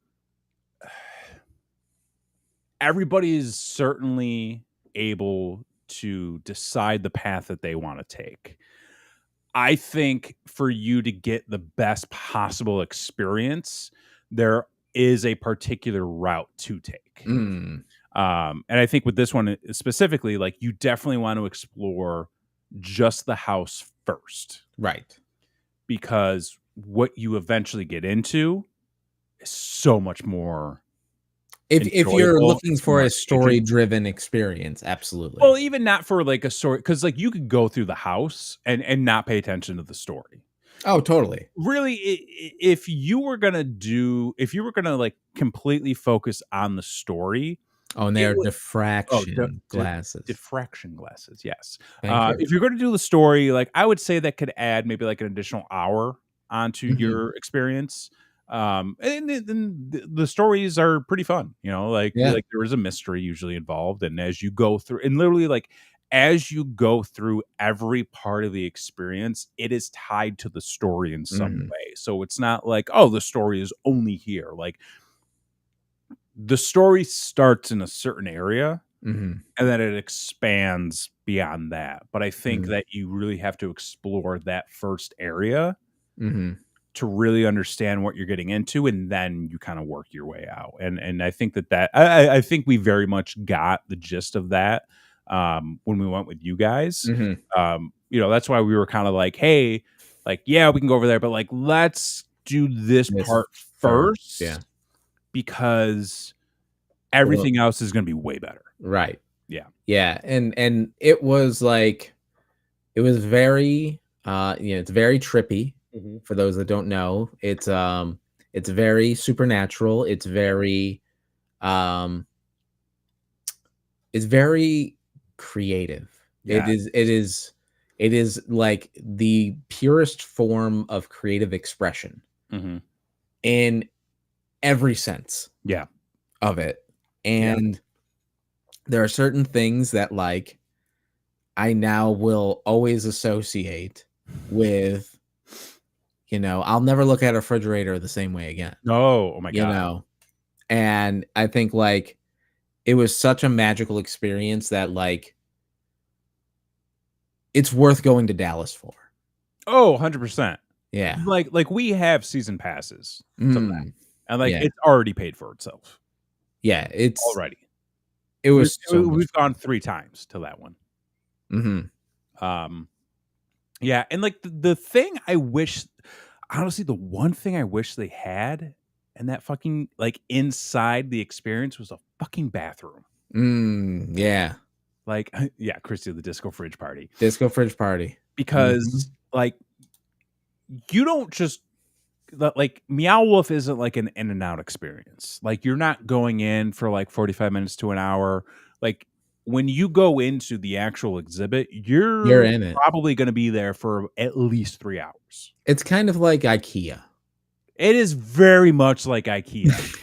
everybody is certainly able to decide the path that they want to take. I think for you to get the best possible experience, there is a particular route to take. And I think with this one specifically, like, you definitely want to explore just the house first. Right. Because what you eventually get into is so much more. If you're looking for a story-driven experience, absolutely. Well, even not for like a story, because like you could go through the house and not pay attention to the story. Oh, totally. Really, if you were gonna like completely focus on the story. Oh, and they're diffraction glasses. Diffraction glasses, yes. If you're going to do the story, like, I would say that could add maybe like an additional hour onto your experience. And the stories are pretty fun, like there is a mystery usually involved. And as you go through, and literally like as you go through every part of the experience, it is tied to the story in some way. So it's not like, oh, the story is only here. Like, the story starts in a certain area and then it expands beyond that. But I think that you really have to explore that first area to really understand what you're getting into, and then you kind of work your way out. And I think that I think we very much got the gist of that when we went with you guys. That's why we were kind of like, hey, like, yeah, we can go over there, but like, let's do this part first. Yeah. Because everything else is going to be way better. Right. Yeah. Yeah. And it was like, it was very, it's very trippy for those that don't know. It's very supernatural. It's very creative. Yeah. It is like the purest form of creative expression in every sense of it. And there are certain things that, like, I now will always associate with, I'll never look at a refrigerator the same way again. Oh my God. And I think, like, it was such a magical experience that, like, it's worth going to Dallas for. Oh, 100%. Yeah. Like we have season passes to that, Mm. and like Yeah. it's already paid for itself Yeah. already. It was so much We've gone 3 times to that one. fun. Yeah, and like the thing I wish, honestly, the one thing I wish they had and that fucking like inside the experience was a fucking bathroom. Yeah. Like, yeah, Christy, the disco fridge party. Disco fridge party. Because like you don't just like Meow Wolf isn't like an in and out experience. Like you're not going in for like 45 minutes to an hour. Like when you go into the actual exhibit, You're you're in it. probably going to be there for at least 3 hours. It's kind of like IKEA. It is very much like IKEA.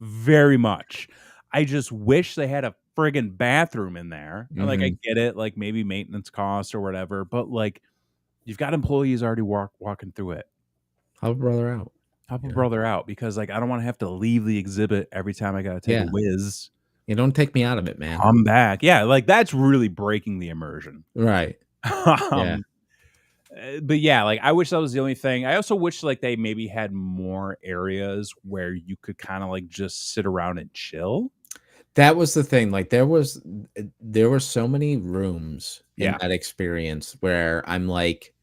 Very much. I just wish they had a friggin' bathroom in there. And like I get it, like maybe maintenance costs or whatever, but like you've got employees already walking through it. Help a brother out. Help a brother out because like I don't want to have to leave the exhibit every time I gotta take a whiz. Yeah, don't take me out of it, man. I'm back. Yeah, like that's really breaking the immersion. Right. Yeah. But yeah, like I wish that was the only thing. I also wish like they maybe had more areas where you could kind of like just sit around and chill. That was the thing. Like there were so many rooms in that experience where I'm like,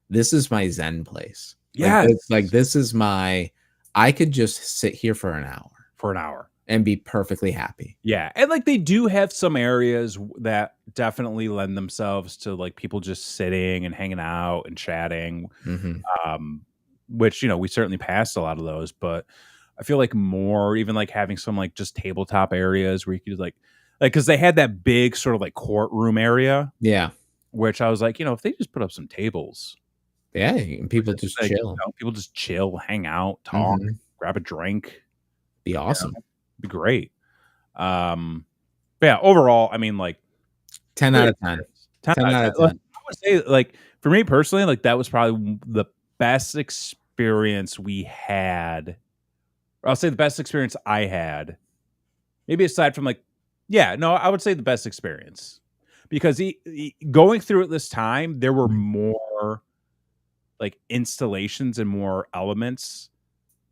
this is my Zen place. Yeah. Like this is my, I could just sit here for an hour and be perfectly happy. Yeah. And like they do have some areas that definitely lend themselves to like people just sitting and hanging out and chatting. Which, you know, we certainly passed a lot of those, but I feel like more even like having some like just tabletop areas where you could like because they had that big sort of like courtroom area. Yeah. Which I was like, you know, if they just put up some tables. Yeah. And people just like, chill. You know, people just chill, hang out, talk, grab a drink. Be awesome. You know, be great. But yeah, overall, I mean, like 10 out of 10. 10 out of 10. Like, I would say, like, for me personally, like that was probably the best experience we had. Or I'll say the best experience I had. Maybe aside from like, yeah, no, I would say the best experience because going through it this time, there were more like installations and more elements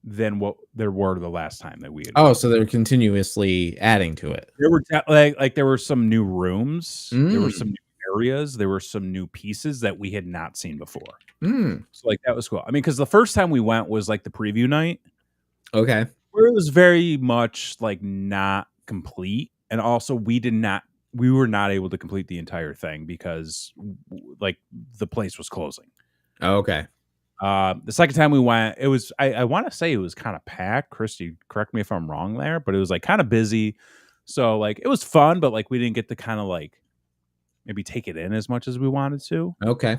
than what there were the last time that we had. Oh, so they're continuously adding to it. There were like there were some new rooms, there were some new areas, there were some new pieces that we had not seen before. So like that was cool. I mean, because the first time we went was like the preview night. Okay. Where it was very much like not complete, and also we were not able to complete the entire thing because like the place was closing. Okay. The second time we went, it was I want to say it was kind of packed. Christy, correct me if I'm wrong there, but it was like kind of busy. So like it was fun, but like we didn't get to kind of like maybe take it in as much as we wanted to. Okay.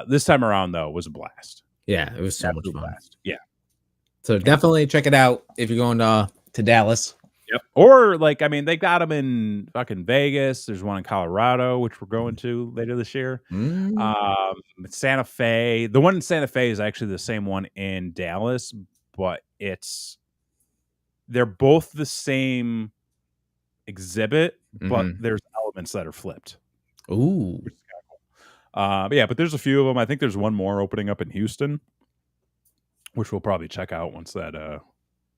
This time around though, it was a blast. Yeah, it was so much fun. Blast. Yeah. So definitely check it out if you're going to Dallas. Yep. Or like, I mean, they got them in fucking Vegas. There's one in Colorado, which we're going to later this year. Santa Fe. The one in Santa Fe is actually the same one in Dallas, but they're both the same exhibit, but there's elements that are flipped. Ooh. Which is kind of cool. But yeah, but there's a few of them. I think there's one more opening up in Houston, which we'll probably check out once that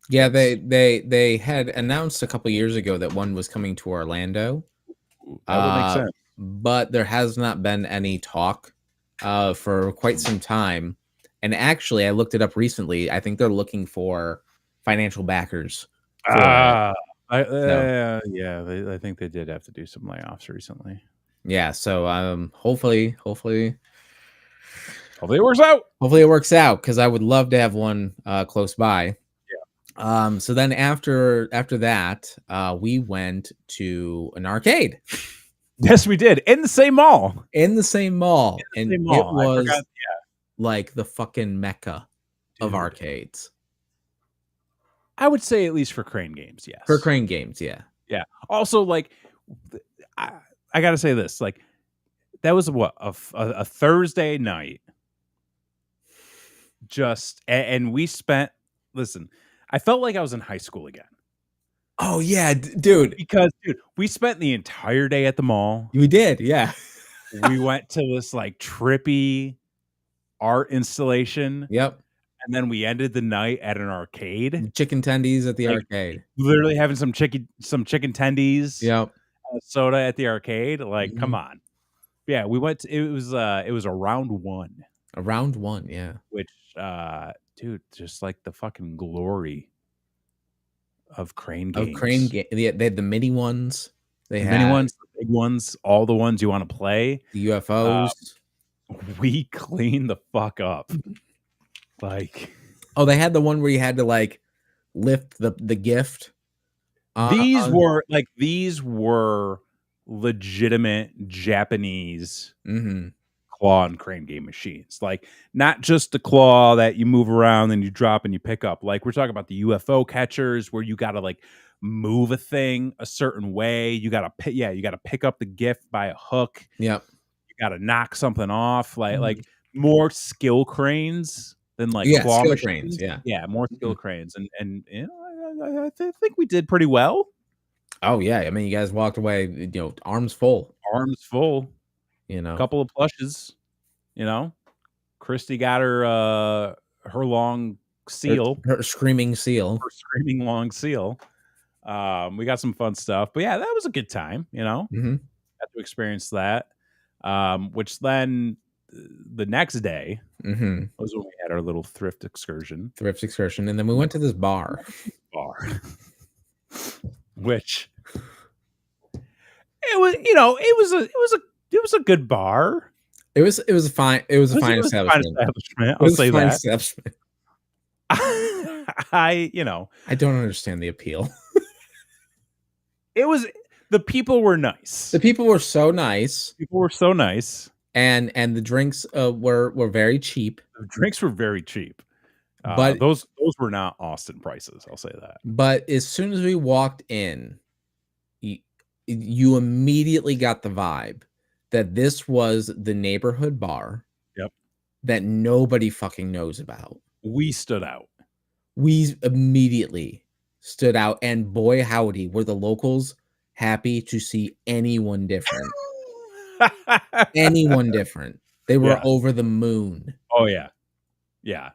yeah, they had announced a couple years ago that one was coming to Orlando. That would make sense. But there has not been any talk for quite some time. And actually, I looked it up recently. I think they're looking for financial backers. Yeah, I think they did have to do some layoffs recently. Yeah, so hopefully it works out. Hopefully it works out because I would love to have one close by. Yeah. So then after that, we went to an arcade. Yes, we did in the same mall. And it was like the fucking mecca of arcades. I would say at least for Crane Games, yes. For Crane Games, yeah. Yeah. Also, like, I got to say this. Like, that was a Thursday night. And we spent, listen, I felt like I was in high school again. Oh, yeah, dude. Because, we spent the entire day at the mall. We did, yeah. We went to this, like, trippy art installation. Yep. And then we ended the night at an arcade. Chicken tendies at the Like, arcade. Literally having some chicken tendies. Yep. Soda at the arcade. Like, come Mhm. on. Yeah, we went to, it was a round one. Round one, yeah. Which dude, just like the fucking glory of crane games. They had the mini ones. They The had mini ones, the big ones, all the ones you want to play. the UFOs. We cleaned the fuck up. Like, oh, they had the one where you had to like lift the gift. These were legitimate Japanese claw and crane game machines. Like, not just the claw that you move around and you drop and you pick up. Like, we're talking about the UFO catchers where you got to like move a thing a certain way. You got to pick up the gift by a hook. Yep. You got to knock something off. Like more skill cranes than like claw skill machines. Cranes, yeah, more skill cranes, and you know, I think we did pretty well. Oh yeah, I mean, you guys walked away, arms full. A couple of plushes. Christy got her long seal, her screaming seal, her screaming long seal. We got some fun stuff, but yeah, that was a good time. Got to experience that. Which then the next day was when we had our little thrift excursion, and then we went to this bar, which it was a good bar. It was a fine establishment. I'll say that. Establishment. I don't understand the appeal. The people were nice. The people were so nice. And the drinks were very cheap. The drinks were very cheap. But those were not Austin prices, I'll say that. But as soon as we walked in, you immediately got the vibe that this was the neighborhood bar. Yep. That nobody fucking knows about. We stood out. We immediately stood out, and boy howdy, were the locals happy to see anyone different. Anyone different. They were over the moon. Oh yeah. Yeah.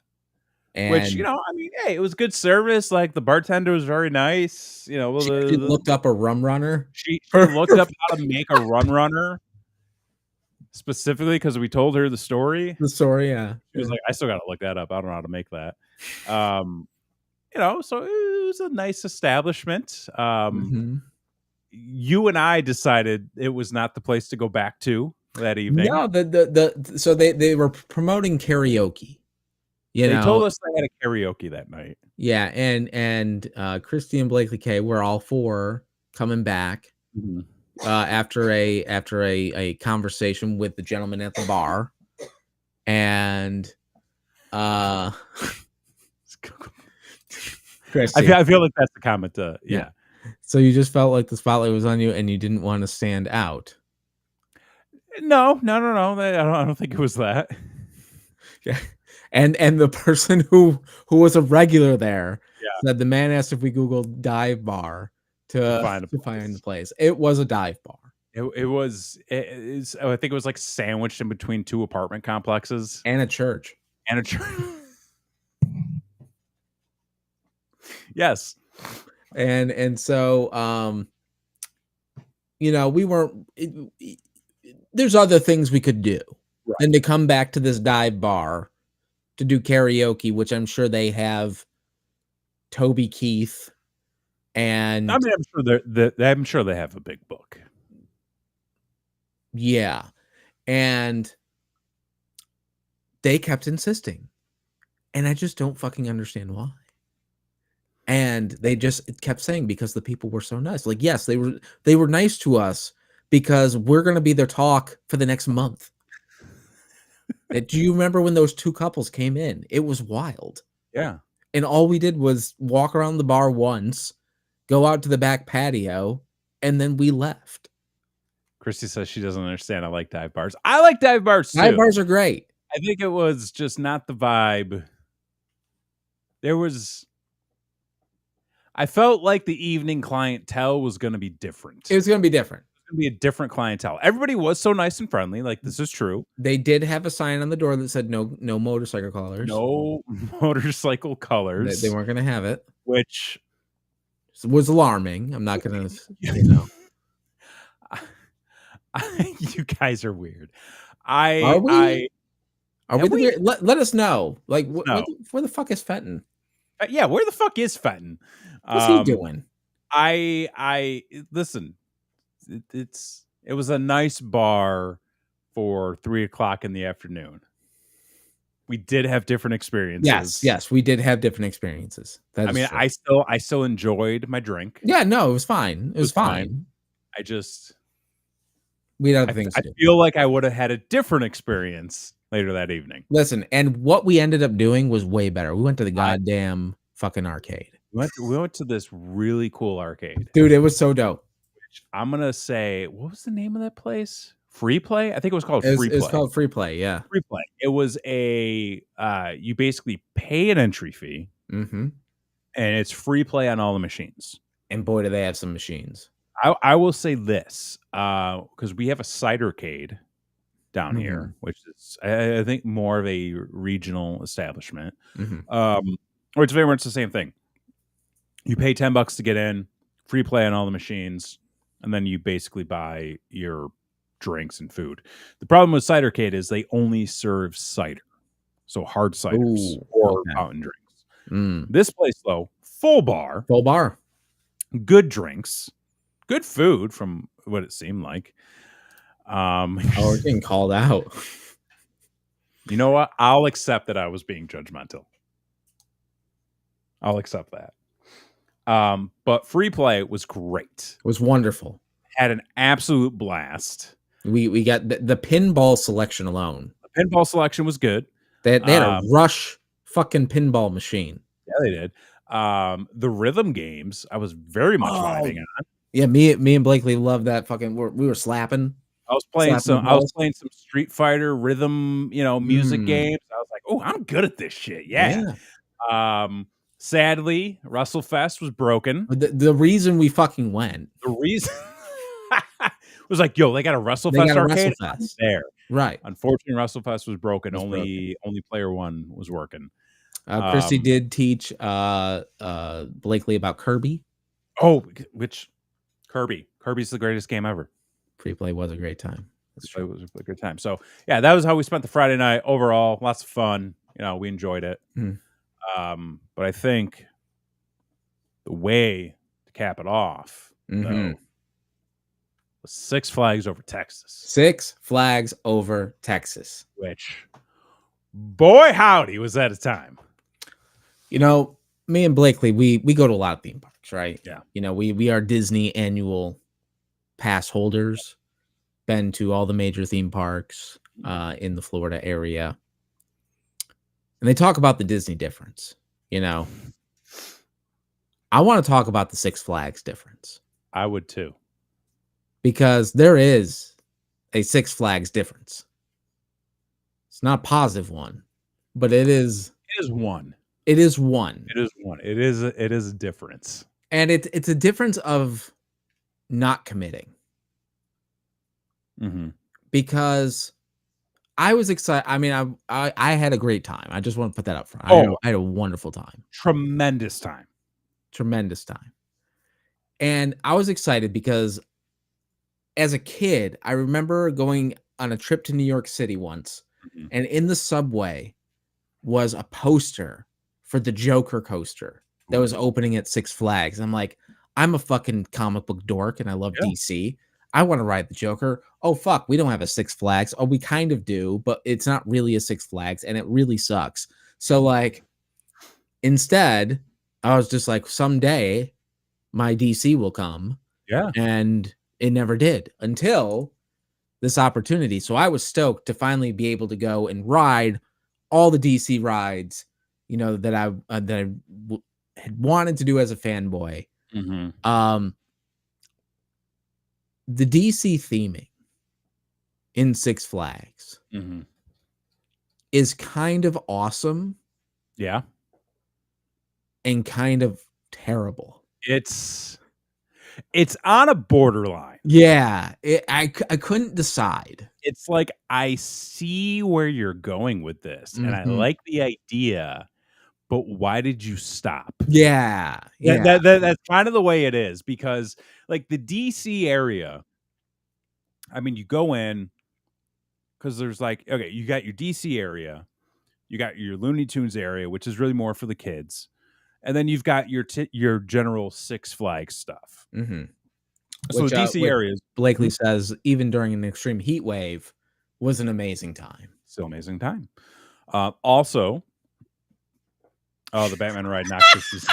And which, hey, it was good service. Like, the bartender was very nice. She looked up a rum runner. She looked up how to make a rum runner. Specifically because we told her the story. Yeah. She was like, I still got to look that up. I don't know how to make that. So it was a nice establishment. You and I decided it was not the place to go back to that evening. No, so they were promoting karaoke. They told us they had a karaoke that night. Yeah, and Christy and Blakely K were all for coming back. After a conversation with the gentleman at the bar, and Christy, I feel like that's the comment. Yeah. So you just felt like the spotlight was on you, and you didn't want to stand out. No. I don't think it was that. Yeah, and the person who was a regular there said the man asked if we Googled dive bar to find the place. It was a dive bar. It was. I think it was like sandwiched in between two apartment complexes and a church. Yes. And so we weren't. There's other things we could do than to come back to this dive bar to do karaoke, which I'm sure they have Toby Keith. And I mean, I'm sure they have a big book. Yeah. And they kept insisting. And I just don't fucking understand why. And they just kept saying because the people were so nice. Like, yes, they were nice to us because we're going to be their talk for the next month. Do you remember when those two couples came in? It was wild. Yeah. And all we did was walk around the bar once, go out to the back patio, and then we left. Christy says she doesn't understand. I like dive bars. I like dive bars too. Dive bars are great. I think it was just not the vibe. I felt like the evening clientele was going to be different. It was going to be different. gonna be a different clientele. Everybody was so nice and friendly. Like, this is true. They did have a sign on the door that said no motorcycle colors. No motorcycle They colors, weren't gonna have it. which Was alarming. I'm not gonna, you know. you guys are weird. Are we? Are we Have the we? weird? Let us know. Like, No. where the fuck is Fenton? Yeah, where the fuck is Fenton? What's he doing? I listen. It was a nice bar for 3:00 in the afternoon. We did have different experiences. Yes, we did have different experiences. That I is mean, true. I still enjoyed my drink. Yeah, no, it was fine. It was fine. I just We had other things I to do. feel like I would have had a different experience later that evening. Listen, and what we ended up doing was way better. We went to the goddamn fucking arcade. We went to this really cool arcade. Dude, it was so dope. Which I'm gonna say, what was the name of that place? Free Play? I think it was called It Free Play. was called Free Play, yeah. Free Play. It was a you basically pay an entry fee, Mm-hmm. and it's free play on all the machines. And boy, do they have some machines. I will say this, because we have a cidercade down here, which is I think more of a regional establishment. Or it's very much the same thing. You pay $10 to get in, free play on all the machines, and then you basically buy your drinks and food. The problem with cidercade is they only serve cider, so hard ciders or fountain drinks. This place, though, full bar, good drinks, good food from what it seemed like. We're getting called out. You know what? I'll accept that I was being judgmental. I'll accept that. But free play was great. It was wonderful. Had an absolute blast. We got the pinball selection alone. The pinball selection was good. They had a Rush fucking pinball machine. Yeah, they did. The rhythm games, I was very much vibing on. Yeah, me and Blakely loved that fucking. We were slapping. I was playing some Street Fighter rhythm, music games. I was like, oh, I'm good at this shit. Yeah. Sadly, WrestleFest was broken. The reason we fucking went. The reason was like, yo, they got a WrestleFest arcade there. Right. Unfortunately, WrestleFest was broken. Only player one was working. Christy did teach Blakely about Kirby. Oh, which Kirby? Kirby's the greatest game ever. Free play was a great time. It was a good time. So yeah, that was how we spent the Friday night. Overall, lots of fun. We enjoyed it. But I think the way to cap it off, though, was Six Flags Over Texas. Six Flags Over Texas. Which, boy, howdy, was that a time. Me and Blakely, we go to a lot of theme parks, right? Yeah. We are Disney annual pass holders. Been to all the major theme parks in the Florida area. And they talk about the Disney difference. I want to talk about the Six Flags difference. I would too. Because there is a Six Flags difference. It's not a positive one, but it is. It is one. It is one. It is one. It is a difference. And it's a difference of not committing. Because I was excited. I mean, I had a great time. I just want to put that up front. I had a wonderful time. Tremendous time. And I was excited because as a kid, I remember going on a trip to New York City once, and in the subway was a poster for the Joker coaster that was opening at Six Flags. I'm like, I'm a fucking comic book dork and I love DC. I want to ride the Joker. Oh, fuck. We don't have a Six Flags. Oh, we kind of do, but it's not really a Six Flags and it really sucks. So, like, instead, I was just like, someday my DC will come. Yeah. And it never did until this opportunity. So I was stoked to finally be able to go and ride all the DC rides, that I had wanted to do as a fanboy. The DC theming in Six Flags is kind of awesome. Yeah. And kind of terrible. It's It's on a borderline. Yeah, I couldn't decide. It's like, I see where you're going with this, and I Mhm. like the idea, but why did you stop? Yeah, yeah. That's kind of the way it is because, like, the DC area, I mean, you go in because there's like, okay, you got your DC area, you got your Looney Tunes area, which is really more for the kids, and then you've got your general Six Flags stuff. Mhm. So the DC Which area is Blakely says even during an extreme heat wave was an amazing time. still amazing time. Also, oh, the Batman ride knocked Christie's.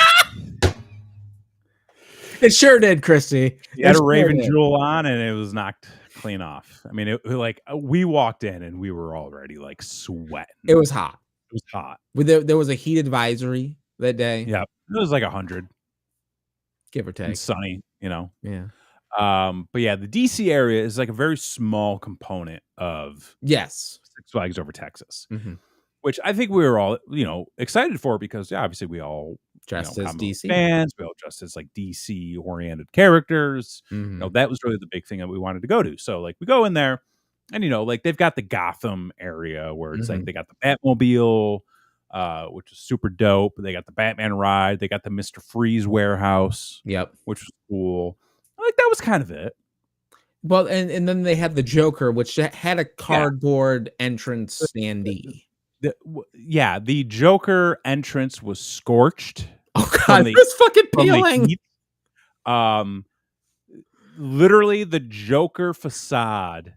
It sure did, Christy. He It had a sure Raven did. jewel on, and it was knocked clean off. I mean, like, we walked in and we were already like sweating. It was hot. It was hot. There was a heat advisory that day. Yeah, it was like 100 Give or and take. sunny, you know. Yeah. But yeah, the DC area is like a very small component of Yes. Six Flags Over Texas, Mhm. which I think we were all, excited for because, yeah, obviously we all, Dressed as comic book DC. fans, we all dressed as like DC oriented characters. Mhm. That was really the big thing that we wanted to go to. So like we go in there and, like they've got the Gotham area where it's like Mhm. they got the Batmobile, which is super dope. They got the Batman ride. They got the Mr. Freeze warehouse, Yep. which was cool. Like that was kind of it. Well, and then they had the Joker, which had a cardboard entrance standee. The Joker entrance was scorched. Oh god, it was fucking from the peeling. heat. Literally the Joker facade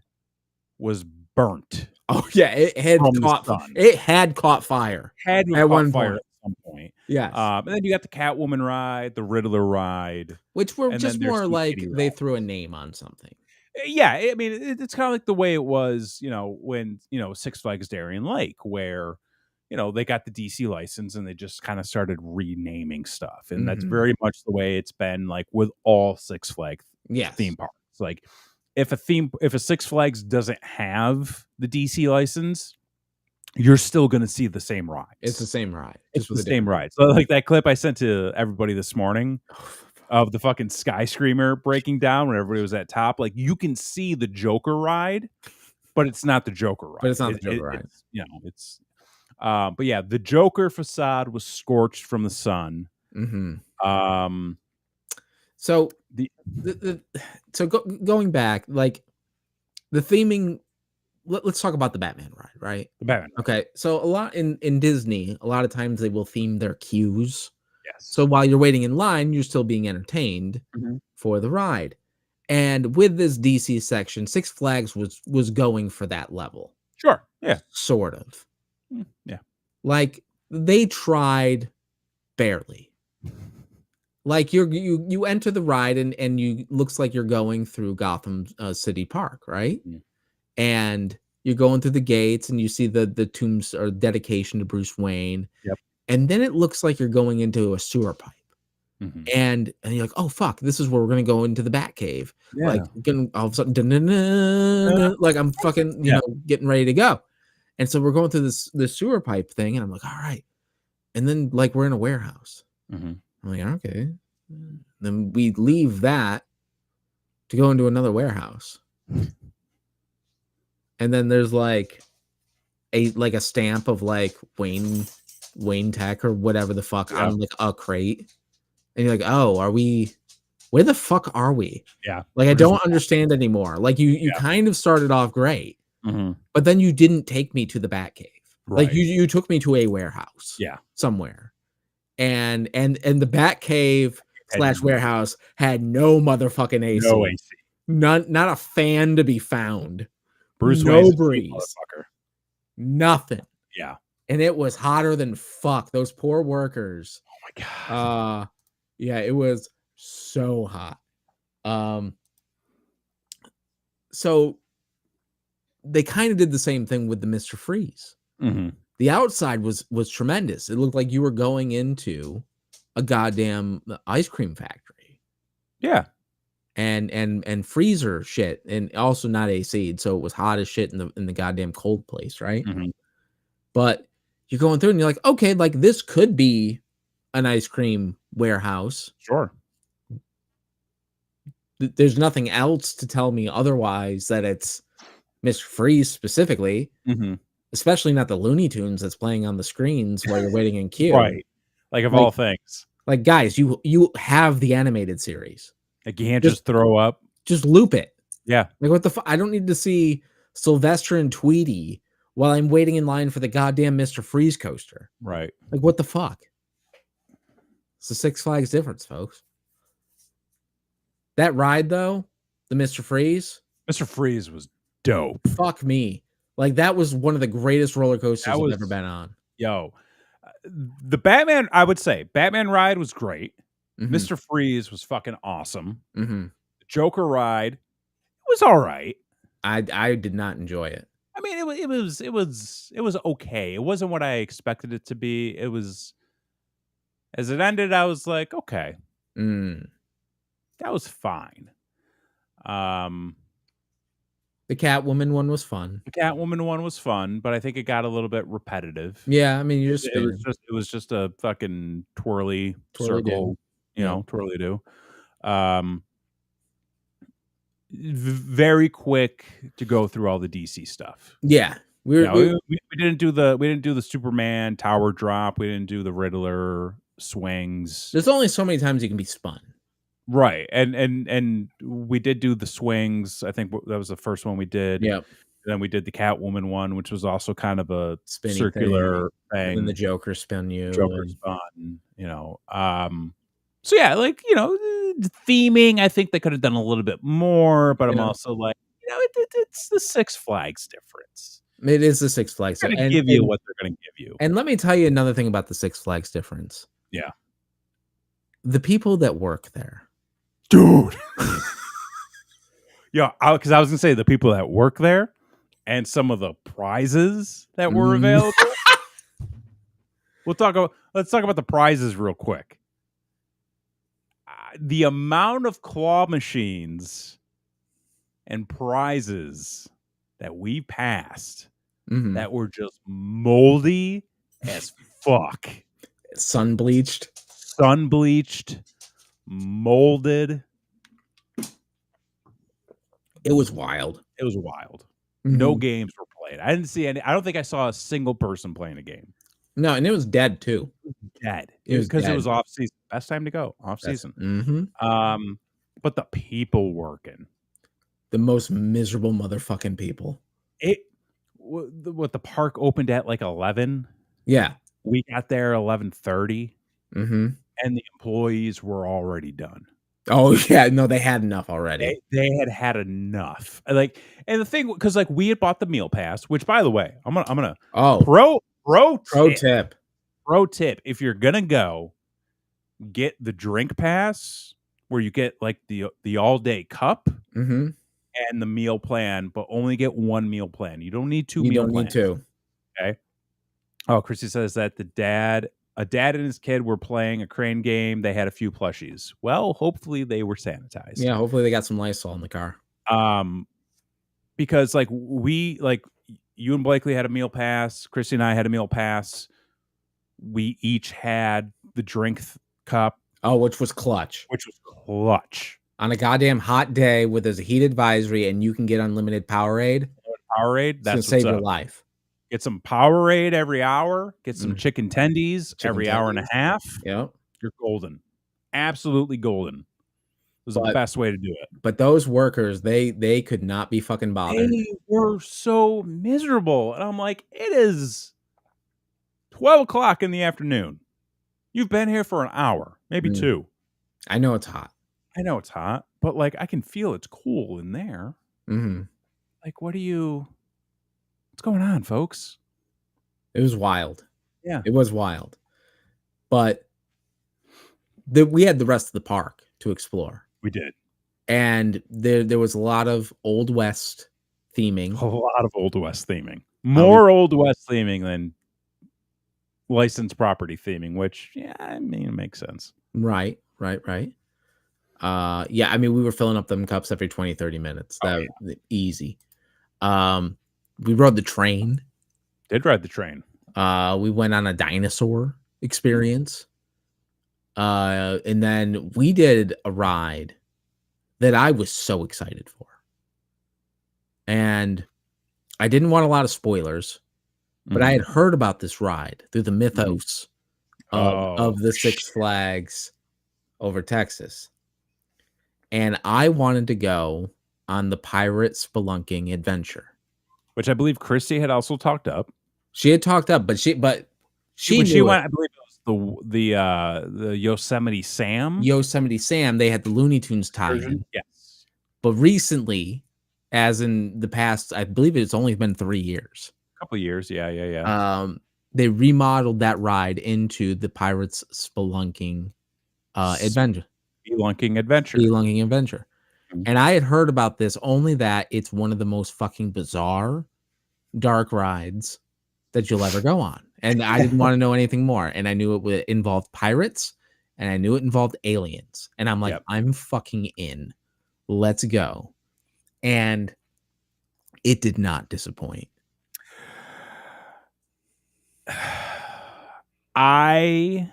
was burnt. Oh yeah, it had From the caught. sun. It had caught fire. Had to At have one caught fire point. at some point. Yes. And then you got the Catwoman ride, the Riddler ride, Which were and just then there's more some like kitty they rides. threw a name on something. Yeah, I mean, it's kind of like the way it was, when, Six Flags Darien Lake, where, they got the DC license and they just kind of started renaming stuff. And that's Mhm. very much the way it's been like with all Six Flags Yes. theme parks. Like if a Six Flags doesn't have the DC license, you're still going to see the same rides. It's the same ride. It's Just with the same ride. So like that clip I sent to everybody this morning of the fucking Sky Screamer breaking down when everybody was at top, like you can see the Joker ride, but it's not the Joker ride. But it's not the Joker ride. It's but yeah, the Joker facade was scorched from the sun. Mhm. So going back, like the theming. Let's talk about the Batman ride, right? The Batman. Okay, so a lot in Disney, a lot of times they will theme their queues. Yes. So while you're waiting in line, you're still being entertained for the ride. And with this DC section, Six Flags was going for that level. Sure. Yeah. Sort of. Yeah. Like they tried barely. Like you enter the ride and you looks like you're going through Gotham City Park, right? And you're going through the gates and you see the tombs or dedication to Bruce Wayne. Yep. And then it looks like you're going into a sewer pipe. And you're like, oh fuck, this is where we're gonna go into the Batcave. Yeah. Like all of a sudden, like I'm fucking, getting ready to go. And so we're going through this sewer pipe thing, and I'm like, all right. And then like we're in a warehouse. I'm like, okay. Then we leave that to go into another warehouse. And then there's like a stamp of like Wayne Tech or whatever the fuck on like a crate. And you're like, oh, where the fuck are we? Yeah. Like I don't understand anymore. Like you kind of started off great, but then you didn't take me to the Batcave. Right. Like you took me to a warehouse. Yeah. Somewhere. And the Batcave / warehouse had no motherfucking AC. No AC. Not a fan to be found. Bruce no Wayne's breeze. Nothing. Yeah. And it was hotter than fuck. Those poor workers. Oh my god. Yeah, it was so hot. So they kind of did the same thing with the Mr. Freeze. The outside was tremendous. It looked like you were going into a goddamn ice cream factory. Yeah. And freezer shit, and also not AC'd, so it was hot as shit in the goddamn cold place, right? But you're going through and you're like, okay, like this could be an ice cream warehouse. Sure. there's nothing else to tell me otherwise that it's Mr. Freeze specifically, especially not the Looney Tunes that's playing on the screens while you're waiting in queue. Right. Like, of all things. Like, guys, you have the animated series. Like, you can't just throw up. Just loop it. Yeah. Like, what the fuck? I don't need to see Sylvester and Tweety while I'm waiting in line for the goddamn Mr. Freeze coaster. Right. Like, what the fuck? It's the Six Flags difference, folks. That ride, though, the Mr. Freeze. Mr. Freeze was dope. Fuck me. Like, that was one of the greatest roller coasters I've ever been on. Yo. The Batman, I would say, Batman ride was great. Mr. Freeze was fucking awesome. The Joker ride was all right. I did not enjoy it. I mean, it was okay. It wasn't what I expected it to be. It was, as it ended, I was like, okay, that was fine. The Catwoman one was fun. The Catwoman one was fun, but I think it got a little bit repetitive. Yeah, I mean, you're just it was just a fucking twirly circle, twirly do. Very quick to go through all the DC stuff. Yeah, we didn't do the Superman tower drop. We didn't do the Riddler swings. There's only so many times you can be spun. Right, and we did do the swings. I think that was the first one we did. Yep. Then we did the Catwoman one, which was also kind of a spinny circular thing. And then the Joker spun you. Spun, So yeah, like, theming, I think they could have done a little bit more, but I'm also like, it's the Six Flags difference. It is the Six Flags. They're going to give you what they're going to give you. And let me tell you another thing about the Six Flags difference. Yeah. The people that work there. Dude. Yeah, because I was going to say the people that work there and some of the prizes that were available. Let's talk about the prizes real quick. The amount of claw machines and prizes that we passed that were just moldy as fuck. Sun bleached, molded. It was wild. No games were played. I didn't see any. I don't think I saw a single person playing a game. No, and it was dead too. It was because it was off season. Best time to go off season. But the people working, the most miserable motherfucking people. What the park opened at like 11. Yeah, we got there 11:30, and the employees were already done. Oh yeah, no, they had enough already. They had enough. Like, and the thing, because like we had bought the meal pass, which by the way, I'm gonna pro tip, if you're gonna go, get the drink pass where you get like the all day cup and the meal plan, but only get one meal plan. You don't need two meal plans. You don't need two. Okay. Oh, Chrissy says that a dad and his kid were playing a crane game. They had a few plushies. Well, hopefully they were sanitized. Yeah, hopefully they got some Lysol in the car. Because like you and Blakely had a meal pass. Chrissy and I had a meal pass. We each had the drink cup. Oh, which was clutch. On a goddamn hot day where there's a heat advisory and you can get unlimited Powerade. That's gonna save your life. Get some Powerade every hour. Get some chicken tendies every hour and a half. Yep. You're golden. Absolutely golden. It was the best way to do it. But those workers, they could not be fucking bothered. They were so miserable. And I'm like, it is 12 o'clock in the afternoon. You've been here for an hour, maybe two. I know it's hot. But like I can feel it's cool in there. Like, what's going on, folks? It was wild. Yeah. It was wild. But we had the rest of the park to explore. We did. And there was a lot of Old West theming. More Old West theming than licensed property theming, which, yeah, I mean, it makes sense. Right. Yeah, I mean, we were filling up them cups every 20, 30 minutes. Easy. We rode the train. Did ride the train. We went on a dinosaur experience. And then we did a ride that I was so excited for. And I didn't want a lot of spoilers, but I had heard about this ride through the mythos of the Six Flags over Texas. And I wanted to go on the pirate spelunking adventure, which I believe Christy had also talked up. She had talked up, but she when she went, I believe it was the Yosemite Sam. Yosemite Sam, they had the Looney Tunes tie-in. Yes. But recently, as in the past, I believe it's only been 3 years. A couple of years, yeah. They remodeled that ride into the Pirates Spelunking Adventure. Spelunking Adventure. Spelunking Adventure. And I had heard about this, only that it's one of the most fucking bizarre dark rides that you'll ever go on. And I didn't want to know anything more. And I knew it involved pirates, and I knew it involved aliens. And I'm like, I'm fucking in. Let's go. And it did not disappoint. I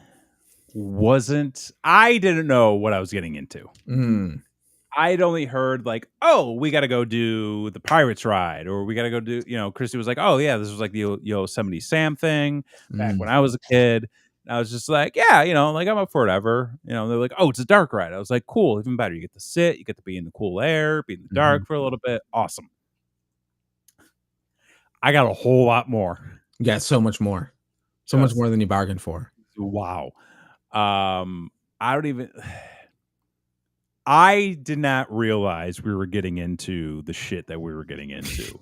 didn't know what I was getting into. I'd only heard like, oh, we got to go do the Pirates ride, or we got to go do, Christy was like, oh yeah, this was like the Yosemite Sam thing back when I was a kid. And I was just like, yeah, like I'm up for whatever. They're like, oh, it's a dark ride. I was like, cool, even better. You get to sit, you get to be in the cool air, be in the dark for a little bit. Awesome. I got a whole lot more. Yeah, so much more. So much more than you bargained for. Wow. I did not realize we were getting into the shit that we were getting into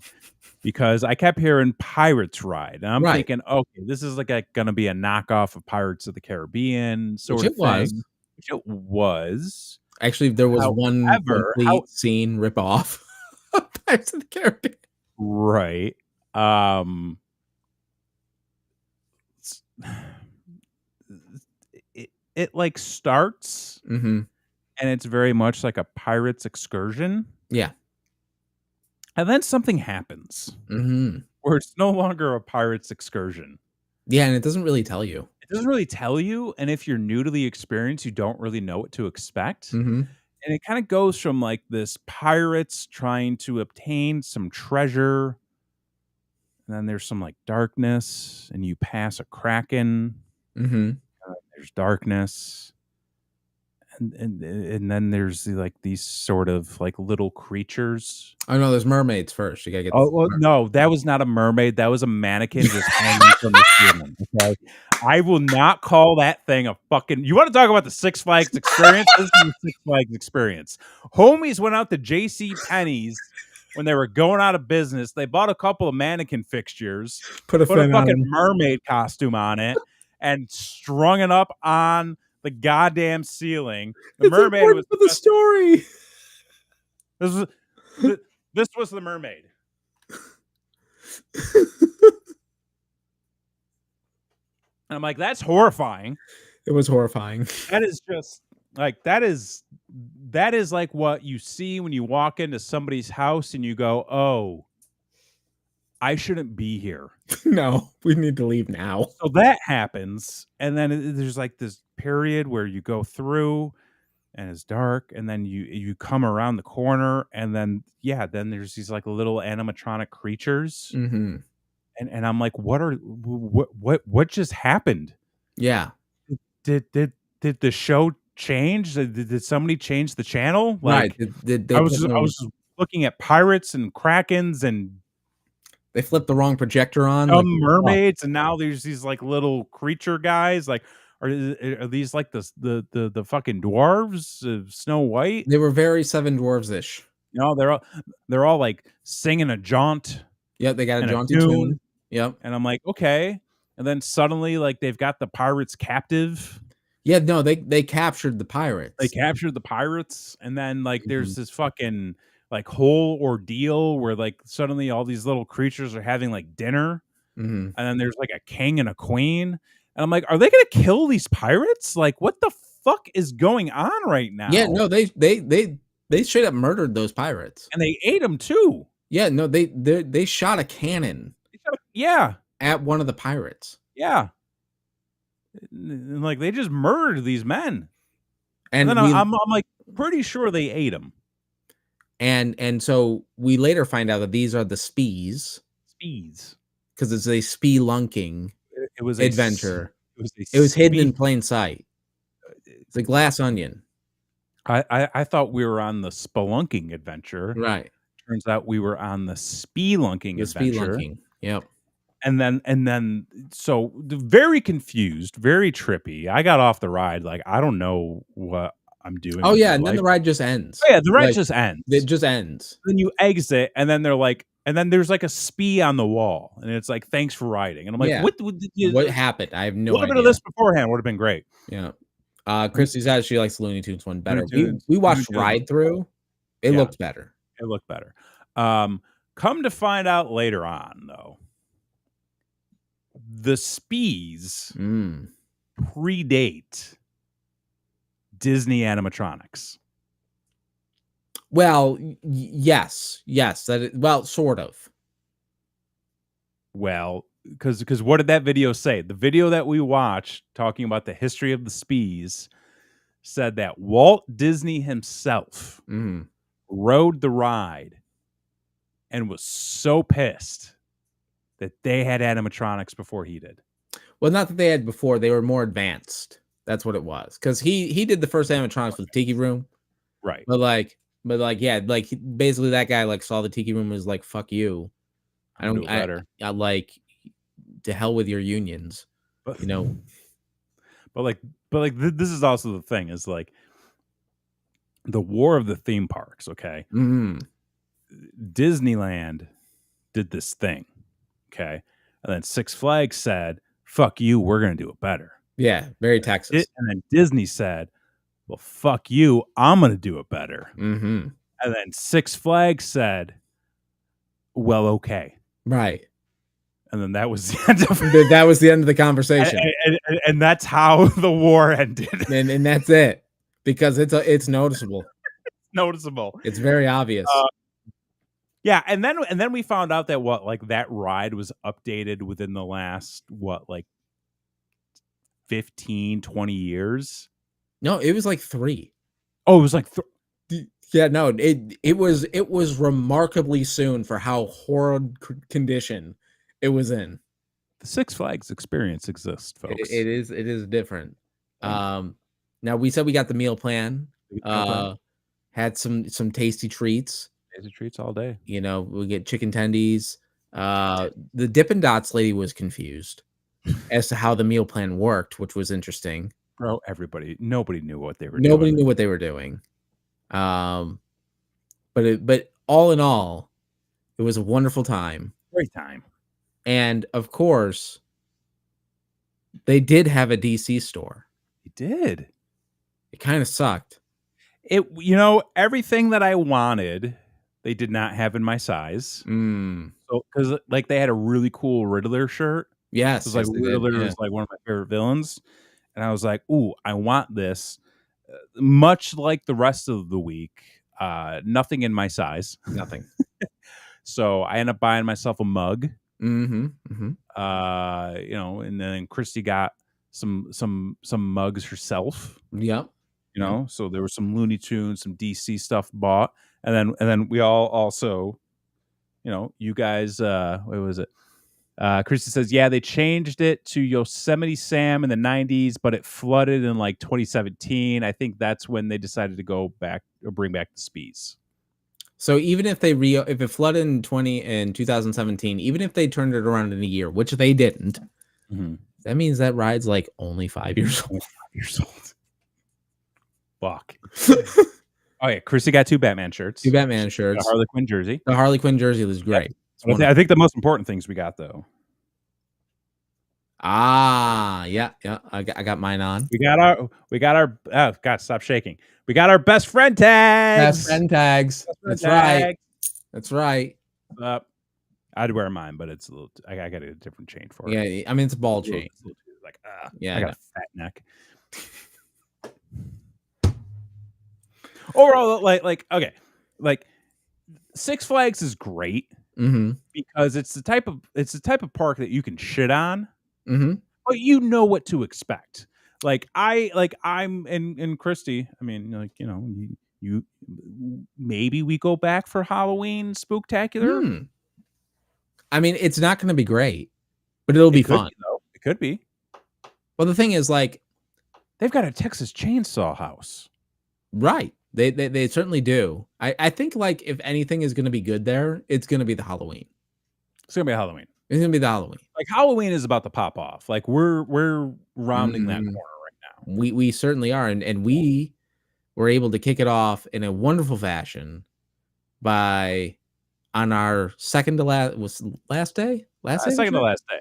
because I kept hearing Pirates Ride. And I'm thinking, okay, this is like going to be a knockoff of Pirates of the Caribbean sort of thing. Which it was. Actually, there was one complete scene ripoff of Pirates of the Caribbean. Right. It like starts and it's very much like a pirate's excursion. Yeah. And then something happens where it's no longer a pirate's excursion. Yeah, and it doesn't really tell you. It doesn't really tell you. And if you're new to the experience, you don't really know what to expect. And it kind of goes from like this pirates trying to obtain some treasure. And then there's some like darkness, and you pass a kraken. There's darkness. And then there's like these sort of like little creatures. Oh no, there's mermaids first. You gotta get. Oh well, no, that was not a mermaid. That was a mannequin just hanging from the ceiling. Okay, I will not call that thing a fucking. You want to talk about the Six Flags experience? This is the Six Flags experience. Homies went out to J.C. Penney's when they were going out of business. They bought a couple of mannequin fixtures, put a fucking mermaid costume on it, and strung it up on the goddamn ceiling. The mermaid was for the story. This was the mermaid. And I'm like, that's horrifying. It was horrifying. That is just like that is like what you see when you walk into somebody's house and you go, oh, I shouldn't be here. No, we need to leave now. So that happens. And then there's like this period where you go through and it's dark, and then you come around the corner, and then then there's these like little animatronic creatures. And I'm like, what just happened? Yeah. Did the show change? Did somebody change the channel? Like, right. I was looking at pirates and krakens, and they flipped the wrong projector on. Mermaids, and now there's these like little creature guys. Like, are these like the fucking dwarves of Snow White? They were very Seven Dwarves-ish. They're all like singing a jaunt. Yep, they got a jaunty tune. Yep. And I'm like, okay. And then suddenly, like, they've got the pirates captive. Yeah, no, they captured the pirates. They captured the pirates, and then like there's this fucking like whole ordeal where like suddenly all these little creatures are having like dinner, and then there's like a king and a queen, and I'm like, are they gonna kill these pirates? Like, what the fuck is going on right now? Yeah, no, they straight up murdered those pirates, and they ate them too. Yeah, no, they shot a cannon. At one of the pirates. Yeah. And like they just murdered these men. And then I'm like pretty sure they ate them. And so we later find out that these are the Spees Speeds. because it's a spelunking It was adventure. It It was hidden in plain sight. It's a glass onion. I thought we were on the spelunking adventure. Right. Turns out we were on the spelunking The adventure. spelunking. Yep. And then so very confused, very trippy. I got off the ride like I don't know what I'm doing. Oh yeah, and then the ride just ends. Oh, yeah, the ride just ends. It just ends. Then you exit, and then they're like, and then there's like a spee on the wall, and it's like, "Thanks for riding." And I'm like, Yeah. What happened? I have no idea. A little bit of this beforehand would have been great. Yeah. Christy said she likes the Looney Tunes one better. Looney We watched Tunes. Ride Through. It looked better. It looked better. Come to find out later on, though, the Spees predate Disney animatronics. Well, yes. Well, sort of. Well, because what did that video say? The video that we watched talking about the history of the Spees said that Walt Disney himself rode the ride and was so pissed that they had animatronics before he did. Well, not that they had before; they were more advanced. That's what it was. Because he did the first animatronics with the Tiki Room, right? But yeah, like basically that guy like saw the Tiki Room and was like, "Fuck you, I like to hell with your unions," but, you know. But this is also the thing is like the war of the theme parks. Okay, Disneyland did this thing, okay, and then Six Flags said, "Fuck you, we're gonna do it better." Yeah, very Texas. And then Disney said, "Well, fuck you, I'm gonna do it better." And then Six Flags said, "Well, okay." Right. And then that was the end of it. That was the end of the conversation. And that's how the war ended. And that's it. Because it's noticeable. Noticeable. It's very obvious. Yeah, and then we found out that that ride was updated within the last 15, 20 years. No, it was like 3. Oh, it was like yeah, no, it was remarkably soon for how horrid condition it was in. The Six Flags experience exists, folks. It is different. Now we said we got the meal plan. Had some tasty treats. Tasty treats all day. You know, we get chicken tendies. The Dippin' Dots lady was confused as to how the meal plan worked, which was interesting. Bro, nobody knew what they were doing. Nobody knew what they were doing. But all in all, it was a wonderful time. Great time. And of course, they did have a DC store. They did. It kind of sucked. Everything that I wanted, they did not have in my size. So, because they had a really cool Riddler shirt. Yes, it was Riddler is like one of my favorite villains, and I was like, "Ooh, I want this." Much like the rest of the week, nothing in my size. Nothing. So I ended up buying myself a mug. And then Christy got some mugs herself. Yep. So there was some Looney Tunes, some DC stuff bought, and then we all also, you guys, what was it? Christy says, yeah, they changed it to Yosemite Sam in the 90s, but it flooded in 2017. I think that's when they decided to go back or bring back the Spees. So even if if it flooded in 2017, even if they turned it around in a year, which they didn't, that means that ride's only 5 years old. 5 years old. Fuck. Oh yeah, Chrissy got 2 Batman shirts. 2 Batman shirts. The Harley Quinn jersey. The Harley Quinn jersey was great. Yep. I think the most important things we got though. Yeah. I got mine on. We got our. Oh God, stop shaking. We got our best friend tags. Best friend tags. That's right. That's right. I'd wear mine, but it's a little. I got a different chain for it. Yeah, I mean it's a ball chain. I got a fat neck. Overall, okay, Six Flags is great because it's the type of park that you can shit on, but you know what to expect. I'm in Christy. I mean, like, you maybe we go back for Halloween Spooktacular. I mean, it's not going to be great, but it'll be fun. Though. It could be. Well, the thing is, like, they've got a Texas Chainsaw house, right? They certainly do. I think, like, if anything is going to be good there, it's going to be the Halloween. It's gonna be Halloween. It's gonna be the Halloween. Like, Halloween is about to pop off. Like, we're rounding that corner right now. We certainly are, and we were able to kick it off in a wonderful fashion by on our second to last day Second to last day.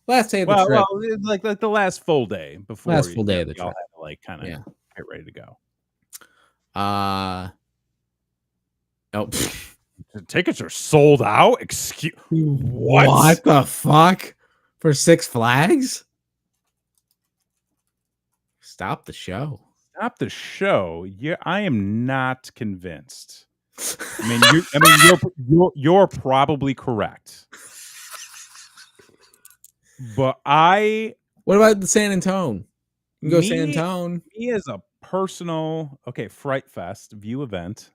Last day of the trip. Well, like the last full day before last full day of the trip. Had to, like, kind of get ready to go. The tickets are sold out. Excuse what the fuck for Six Flags? Stop the show. Stop the show. Yeah, I am not convinced. I mean, you're probably correct. But what about the San Antonio? You can go San Antonio. Me as a personal Fright Fest view event.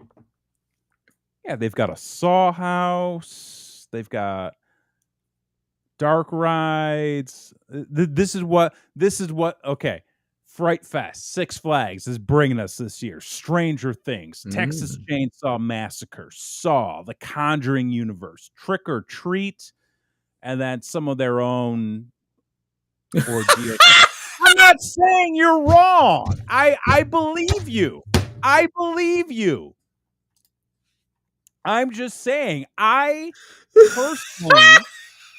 Yeah, they've got a Saw house. They've got dark rides. This is what Fright Fest, Six Flags is bringing us this year. Stranger Things, Texas Chainsaw Massacre, Saw, The Conjuring universe, Trick or Treat, and then some of their own ordeal. I'm not saying you're wrong. I believe you. I believe you. I'm just saying, I personally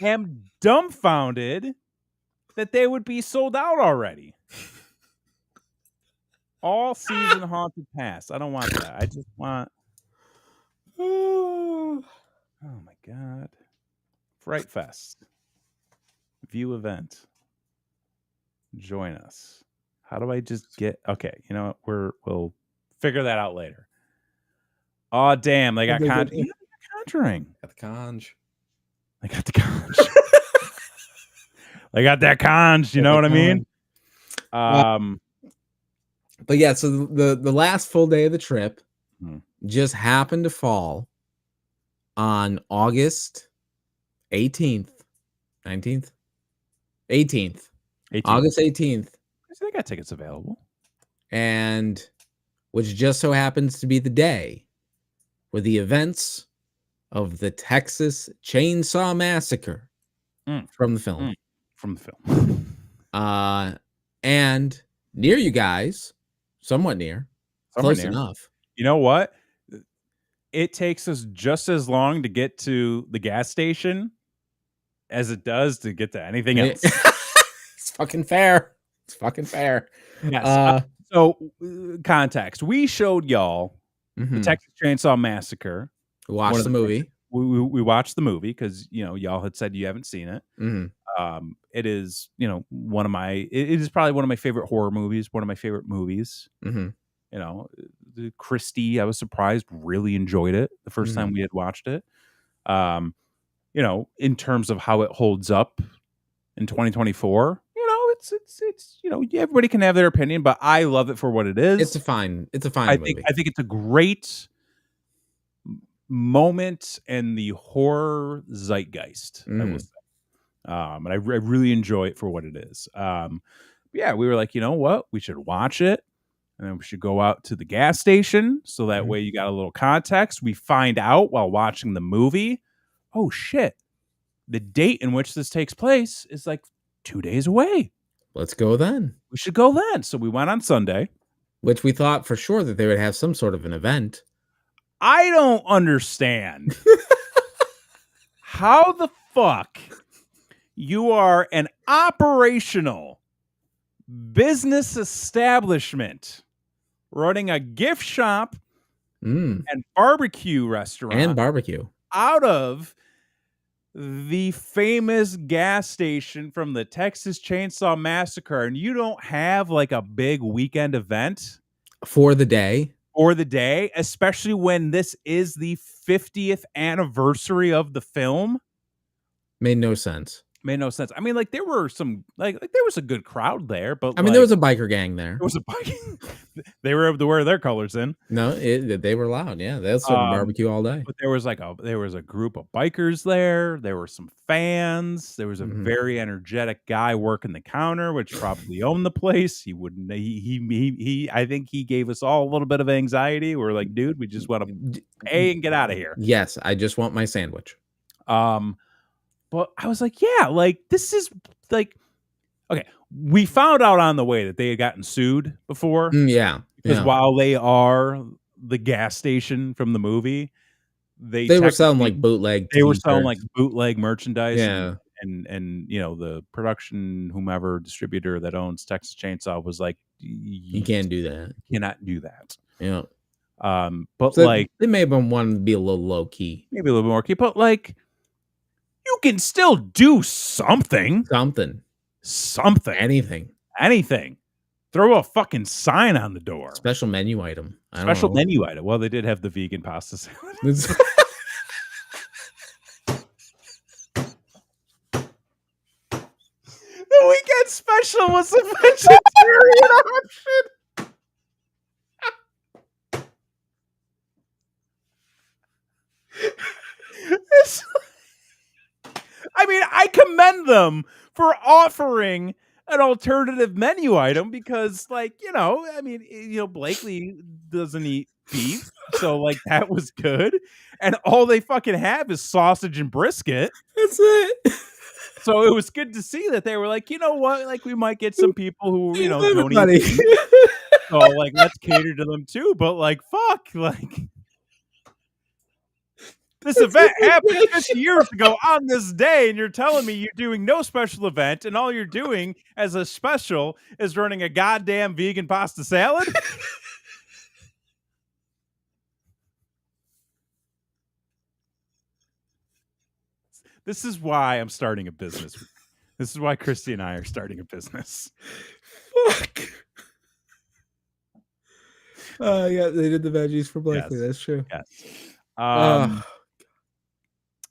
am dumbfounded that they would be sold out already. All season haunted pass. I don't want that. I just want. Oh my God. Fright Fest. View event. Join us. How do I just get. Okay, you know what? We'll figure that out later. Oh, damn. They got Conjuring. Got the Conj. They got the Conj. They got that Conj. You know what I mean? But yeah, so the last full day of the trip just happened to fall on August 18th, 19th, 18th. August 18th. So they got tickets available. And which just so happens to be the day where the events of the Texas Chainsaw Massacre from the film. And near you guys, somewhat near, close enough. You know what? It takes us just as long to get to the gas station as it does to get to anything else. It's fucking fair. It's fucking fair. Yes. So, context. We showed y'all the Texas Chainsaw Massacre. We watched the movie. We watched the movie because, y'all had said you haven't seen it. It is, one of my. It is probably one of my favorite horror movies. One of my favorite movies. Christy, I was surprised, really enjoyed it the first time we had watched it. In terms of how it holds up in 2024, it's everybody can have their opinion, but I love it for what it is. It's a fine movie. I think it's a great moment in the horror zeitgeist. I will say. And I really enjoy it for what it is. We were like, you know what? We should watch it. And then we should go out to the gas station. So that way you got a little context. We find out while watching the movie, oh shit, the date in which this takes place is like 2 days away. Let's go then. We should go then. So we went on Sunday. Which we thought for sure that they would have some sort of an event. I don't understand how the fuck you are an operational business establishment running a gift shop and barbecue restaurant out of the famous gas station from the Texas Chainsaw Massacre, and you don't have like a big weekend event for the day, especially when this is the 50th anniversary of the film. Made no sense. Made no sense. I mean, like there were some like there was a good crowd there, but I mean, there was a biker gang there. there was a bike. They were able to wear their colors in. No, they were loud. Yeah, they were serving barbecue all day. But there was a group of bikers there. There were some fans. There was a very energetic guy working the counter, which probably owned the place. He wouldn't. He. I think he gave us all a little bit of anxiety. We're like, dude, we just want to pay and get out of here. Yes, I just want my sandwich. But I was like, yeah, like this is like, okay. We found out on the way that they had gotten sued before. Yeah, because while they are the gas station from the movie, they were selling like bootleg. They were selling like bootleg merchandise. Yeah, and you know the production, whomever distributor that owns Texas Chainsaw was like, you can't do that. You cannot do that. Yeah. But so like they may have been wanting to be a little low key, maybe a little more key, but like you can still do something, anything. Throw a fucking sign on the door. Special menu item. Special menu item. Well, they did have the vegan pasta salad. The weekend special was a vegetarian option. I mean, I commend them for offering an alternative menu item because, like, I mean, Blakely doesn't eat beef, so like that was good. And all they fucking have is sausage and brisket. That's it. So it was good to see that they were like, you know what, like we might get some people who don't eat beef. So like let's cater to them too. But like, fuck, like. This event happened 50 years ago on this day, and you're telling me you're doing no special event, and all you're doing as a special is running a goddamn vegan pasta salad? This is why I'm starting a business. This is why Christy and I are starting a business. Fuck. Yeah, they did the veggies for Blakely. Yes. That's true. Yes.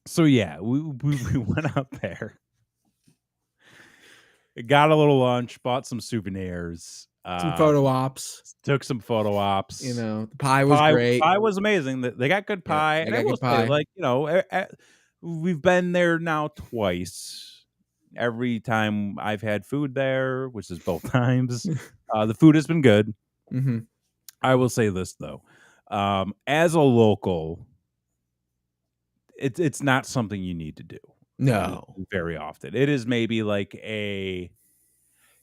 So yeah, we went out there, got a little lunch, bought some souvenirs, some photo ops, took some photo ops. The pie was great. Pie was amazing. They got good pie. Yeah, they got good pie. Like we've been there now twice. Every time I've had food there, which is both times, the food has been good. Mm-hmm. I will say this though, as a local. It's not something you need to do. No, very often. It is maybe like a,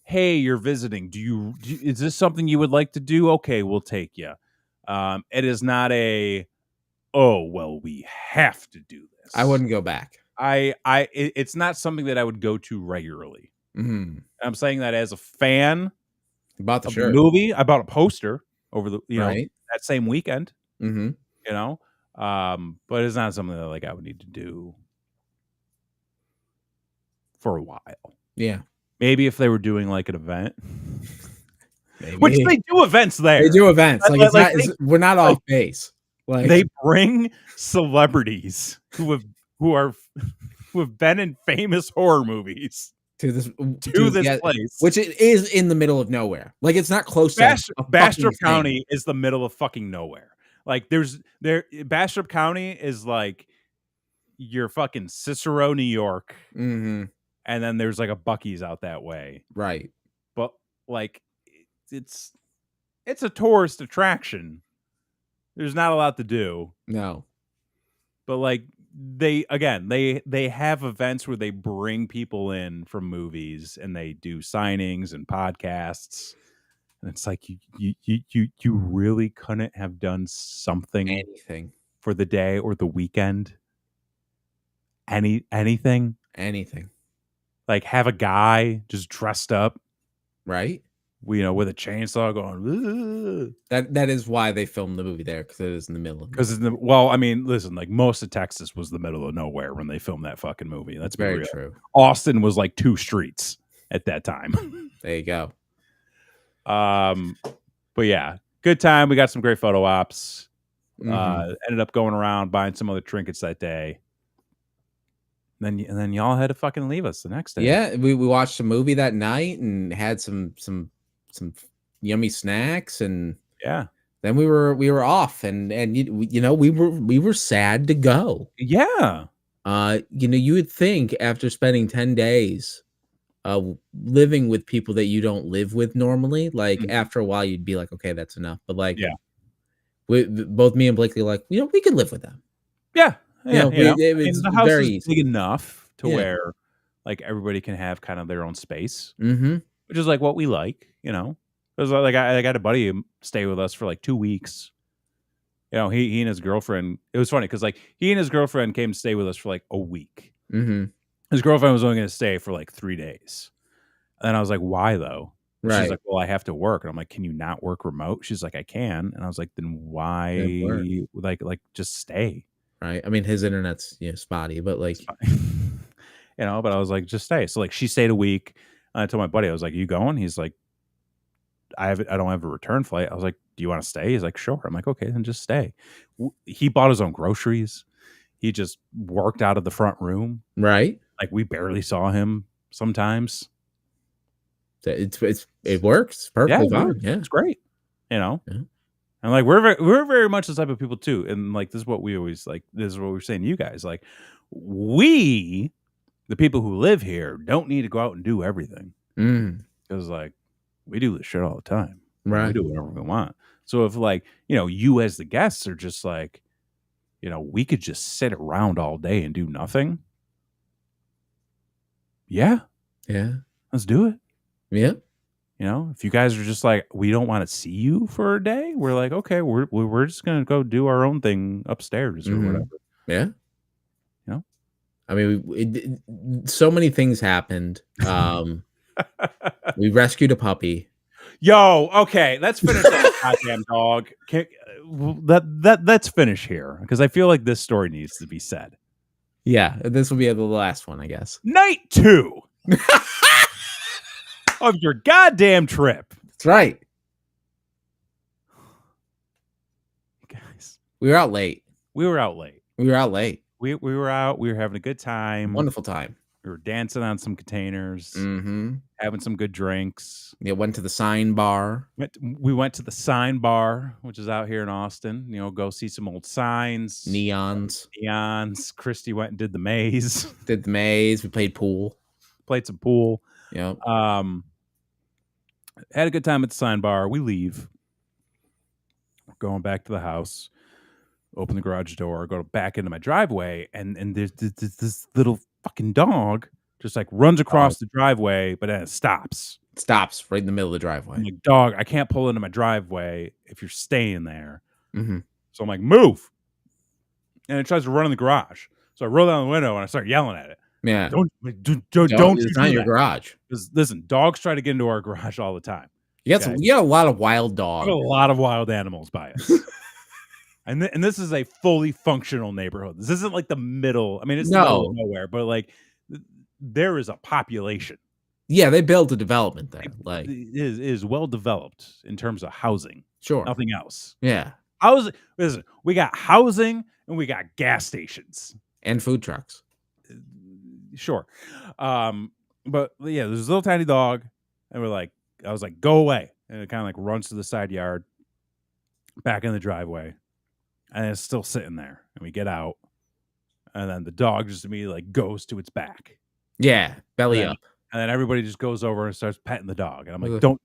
hey, you're visiting. Is this something you would like to do? Okay, we'll take you. It is not a, oh well, we have to do this. I wouldn't go back. It's not something that I would go to regularly. Mm-hmm. I'm saying that as a fan. About the shirt. Movie. I bought a poster over the that same weekend. Mm-hmm. But it's not something that like I would need to do for a while. Yeah. Maybe if they were doing like an event. Maybe. Which they do events there. They do events. We're not off base. Like they bring celebrities who have been in famous horror movies to this place, which it is in the middle of nowhere. Like it's not close to Bastrop County is the middle of fucking nowhere. Like Bastrop County is like your fucking Cicero, New York. Mm-hmm. And then there's like a Buc-ee's out that way. Right. But like it's a tourist attraction. There's not a lot to do. No. But like they have events where they bring people in from movies and they do signings and podcasts. And it's like you really couldn't have done anything for the day or the weekend. Anything. Like have a guy just dressed up, right? With a chainsaw going. Ugh. That is why they filmed the movie there, because it is in the middle. I mean, listen, like most of Texas was the middle of nowhere when they filmed that fucking movie. That's very true. Austin was like 2 streets at that time. There you go. But yeah, good time. We got some great photo ops. Mm-hmm. Ended up going around buying some other trinkets that day. And then y'all had to fucking leave us the next day. Yeah, we watched a movie that night and had some yummy snacks, and Yeah. then we were off, and you know, we were sad to go. Yeah. You know, you would think after spending 10 days living with people that you don't live with normally, like after a while you'd be like, okay, that's enough. But like, Yeah. both me and Blakely, like, you know, we could live with them. Yeah. You know, You know, it I mean, was the house very is easy. big enough to Yeah. where like everybody can have kind of their own space, Mm-hmm. which is like what we like, you know. It was like I got a buddy stay with us for like 2 weeks. You know, he and his girlfriend. It was funny because like he and his girlfriend came to stay with us for like a week. Mm-hmm. His girlfriend was only going to stay for like 3 days, and then I was like, "Why though?" And she's Right. like, "Well, I have to work," and I'm like, "Can you not work remote?" She's like, "I can," and I was like, "Then Good work. why? Like just stay." Right. I mean, his internet's, you know, spotty, but like, It's fine. You know, but I was like, just stay. So like she stayed a week. I told my buddy, I was like, you going? He's like, I don't have a return flight. I was like, do you want to stay? He's like, sure. I'm like, okay, then just stay. He bought his own groceries. He just worked out of the front room. right. Like we barely saw him sometimes. It works perfectly fine. Yeah. It's great. You know? Yeah. And like we're very much the type of people too. And like this is what we always like, this is what we're saying to you guys. Like we, the people who live here, don't need to go out and do everything. Because like we do this shit all the time. Right. We do whatever we want. So if like, you know, you as the guests are just like, you know, we could just sit around all day and do nothing. Yeah. Yeah. Let's do it. Yeah. You know, if you guys are just like, we don't want to see you for a day, we're like, okay, we're just gonna go do our own thing upstairs or whatever. Yeah. You know, I mean, so many things happened. We rescued a puppy. Yo, okay, let's finish that goddamn dog. Let's finish here because I feel like this story needs to be said. Yeah, this will be the last one, I guess. Night 2 of your goddamn trip. That's right. Guys, we were out late. We were out late. We were out late. We were out. We were having a good time. Wonderful time. We were dancing on some containers, Mm-hmm. having some good drinks. Yeah, went to the sign bar. We went to the sign bar, which is out here in Austin. You know, go see some old signs. Neons. Christy went and did the maze. Did the maze. We played pool. Played some pool. Yep. Had a good time at the sign bar. We leave. Going back to the house. Open the garage door. Go back into my driveway. And there's this little fucking dog just like runs across the driveway, but then it stops. Stops right in the middle of the driveway. I'm like, dog, I can't pull into my driveway if you're staying there. Mm-hmm. So I'm like, move. And it tries to run in the garage. So I roll down the window and I start yelling at it. Yeah. Don't It's not your garage. Because listen, dogs try to get into our garage all the time. You got a lot of wild dogs. We got a lot of wild animals by us. And this is a fully functional neighborhood. This isn't like the middle. I mean, it's the middle of nowhere, but like there is a population. Yeah, they built a development there. Like it is well developed in terms of housing. Sure. Nothing else. Yeah. Listen, we got housing and we got gas stations. And food trucks. Sure. But yeah, there's a little tiny dog, and I was like, go away. And it kind of like runs to the side yard, back in the driveway. And it's still sitting there. And we get out. And then the dog just immediately like goes to its back. Yeah, belly up. And then everybody just goes over and starts petting the dog. And I'm like, don't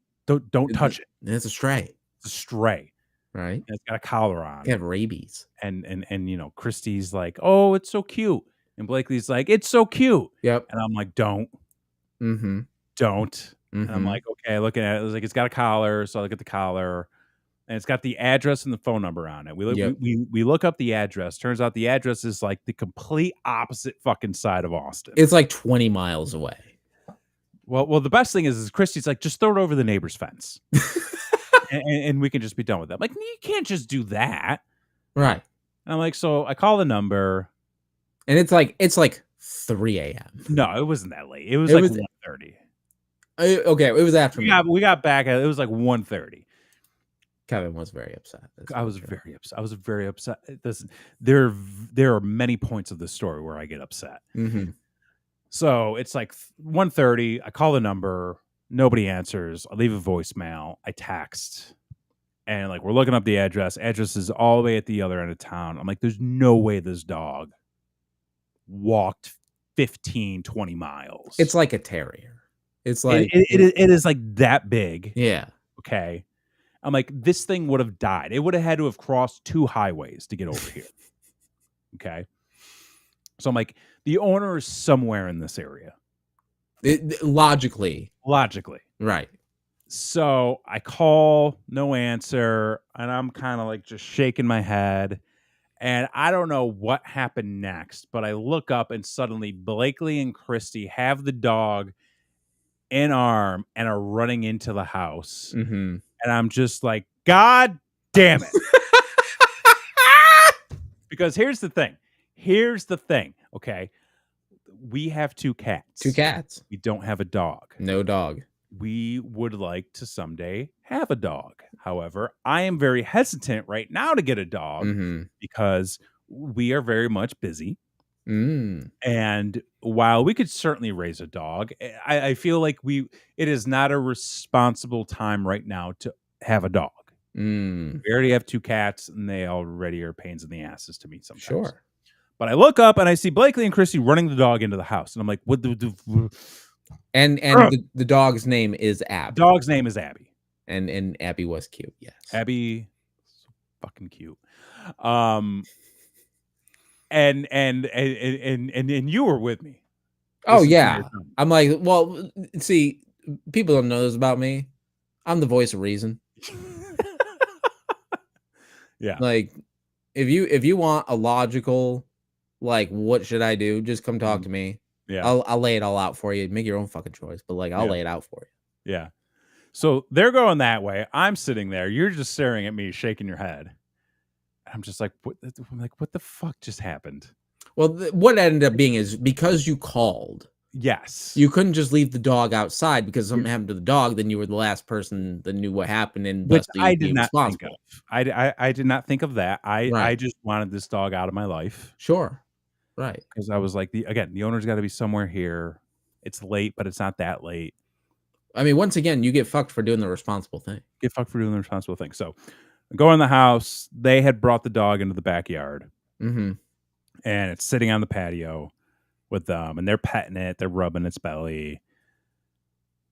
touch it. It's a stray. It's a stray. Right. And it's got a collar on. It have rabies. And you know, Christy's like, oh, it's so cute. And Blakely's like, it's so cute. Yep. And I'm like, don't. Mm-hmm. Don't. Mm-hmm. And I'm like, okay, looking at it, it's like it's got a collar. So I look at the collar. And it's got the address and the phone number on it. We look up the address. Turns out the address is like the complete opposite fucking side of Austin. It's like 20 miles away. Well, the best thing is Christy's like, just throw it over the neighbor's fence. and we can just be done with that. I'm like, you can't just do that. Right. And I'm like, so I call the number. And it's like 3 a.m. No, it wasn't that late. It was like 1:30. Okay, it was after we got back at it was like 1:30. Kevin was very upset. I was very upset. Listen, there are many points of the story where I get upset. Mm-hmm. So it's like 1:30. I call the number. Nobody answers. I leave a voicemail. I text. And like we're looking up the address. Address is all the way at the other end of town. I'm like, there's no way this dog walked 15, 20 miles. It's like a terrier. It's like it is like that big. Yeah. Okay. I'm like, this thing would have died. It would have had to have crossed 2 highways to get over here. Okay. So I'm like, the owner is somewhere in this area. Logically. Right. So I call, no answer, and I'm kind of like just shaking my head. And I don't know what happened next, but I look up and suddenly Blakely and Christy have the dog in arm and are running into the house. Mm-hmm. And I'm just like, God damn it. Because here's the thing. Okay. We have 2 cats. 2 cats. We don't have a dog. No dog. We would like to someday have a dog. However, I am very hesitant right now to get a dog because we are very much busy. And while we could certainly raise a dog, I feel like it is not a responsible time right now to have a dog. We already have 2 cats, and they already are pains in the asses to me sometimes. Sure. But I look up and I see Blakely and Christy running the dog into the house, and I'm like, "What the?" And the dog's name is Abby. Dog's name is Abby, and Abby was cute. Yes, Abby, so fucking cute. And you were with me. Oh yeah, I'm like, well, see, people don't know this about me. I'm the voice of reason. Yeah, like if you want a logical, like, what should I do? Just come talk to me. Yeah, I'll lay it all out for you. Make your own fucking choice, but like I'll lay it out for you. Yeah. So they're going that way. I'm sitting there. You're just staring at me, shaking your head. I'm just like, what the fuck just happened? Well, what ended up being is because you called. Yes. You couldn't just leave the dog outside because something happened to the dog. Then you were the last person that knew what happened, and which thus I did not think of. I did not think of that. I just wanted this dog out of my life. Sure. Right. Because I was like, the owner's got to be somewhere here. It's late, but it's not that late. I mean, once again, you get fucked for doing the responsible thing. So I go in the house. They had brought the dog into the backyard. And it's sitting on the patio with them, and they're petting it. They're rubbing its belly.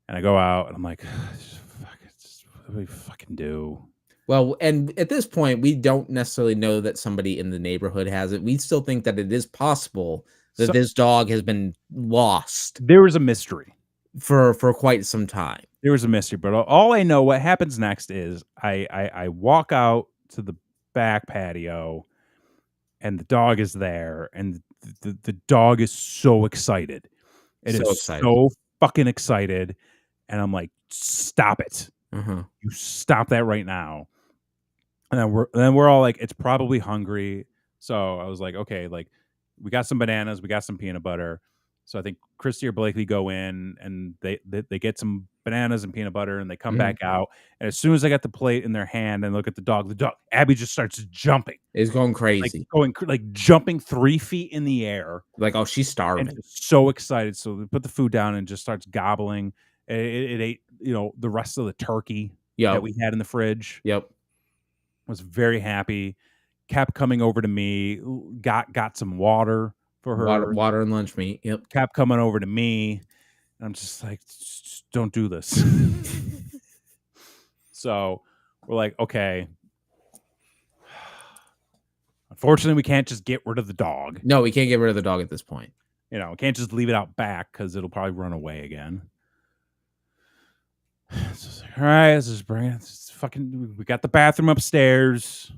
And I go out, and I'm like, what do we fucking do? Well, and at this point, we don't necessarily know that somebody in the neighborhood has it. We still think that it is possible that this dog has been lost. There was a mystery for quite some time. There was a mystery, but all I know what happens next is I walk out to the back patio, and the dog is there, and the dog is so excited. It is so fucking excited, and I'm like, stop it! You stop that right now. And then we're all like, it's probably hungry. So I was like, okay, like we got some bananas, we got some peanut butter. So I think Christy or Blakely go in, and they get some bananas and peanut butter, and they come back out. And as soon as I got the plate in their hand and look at the dog, Abby just starts jumping. It's going crazy. Like jumping 3 feet in the air. Like, oh, she's starving. And so excited. So they put the food down and just starts gobbling. It ate, the rest of the turkey that we had in the fridge. Yep. Was very happy. Kept coming over to me. Got some water for her. Water and lunch meat. Yep. Kept coming over to me. And I'm just like, don't do this. So we're like, okay. Unfortunately, we can't just get rid of the dog. No, we can't get rid of the dog at this point. We can't just leave it out back because it'll probably run away again. So like, all right, let's just bring it. We got the bathroom upstairs.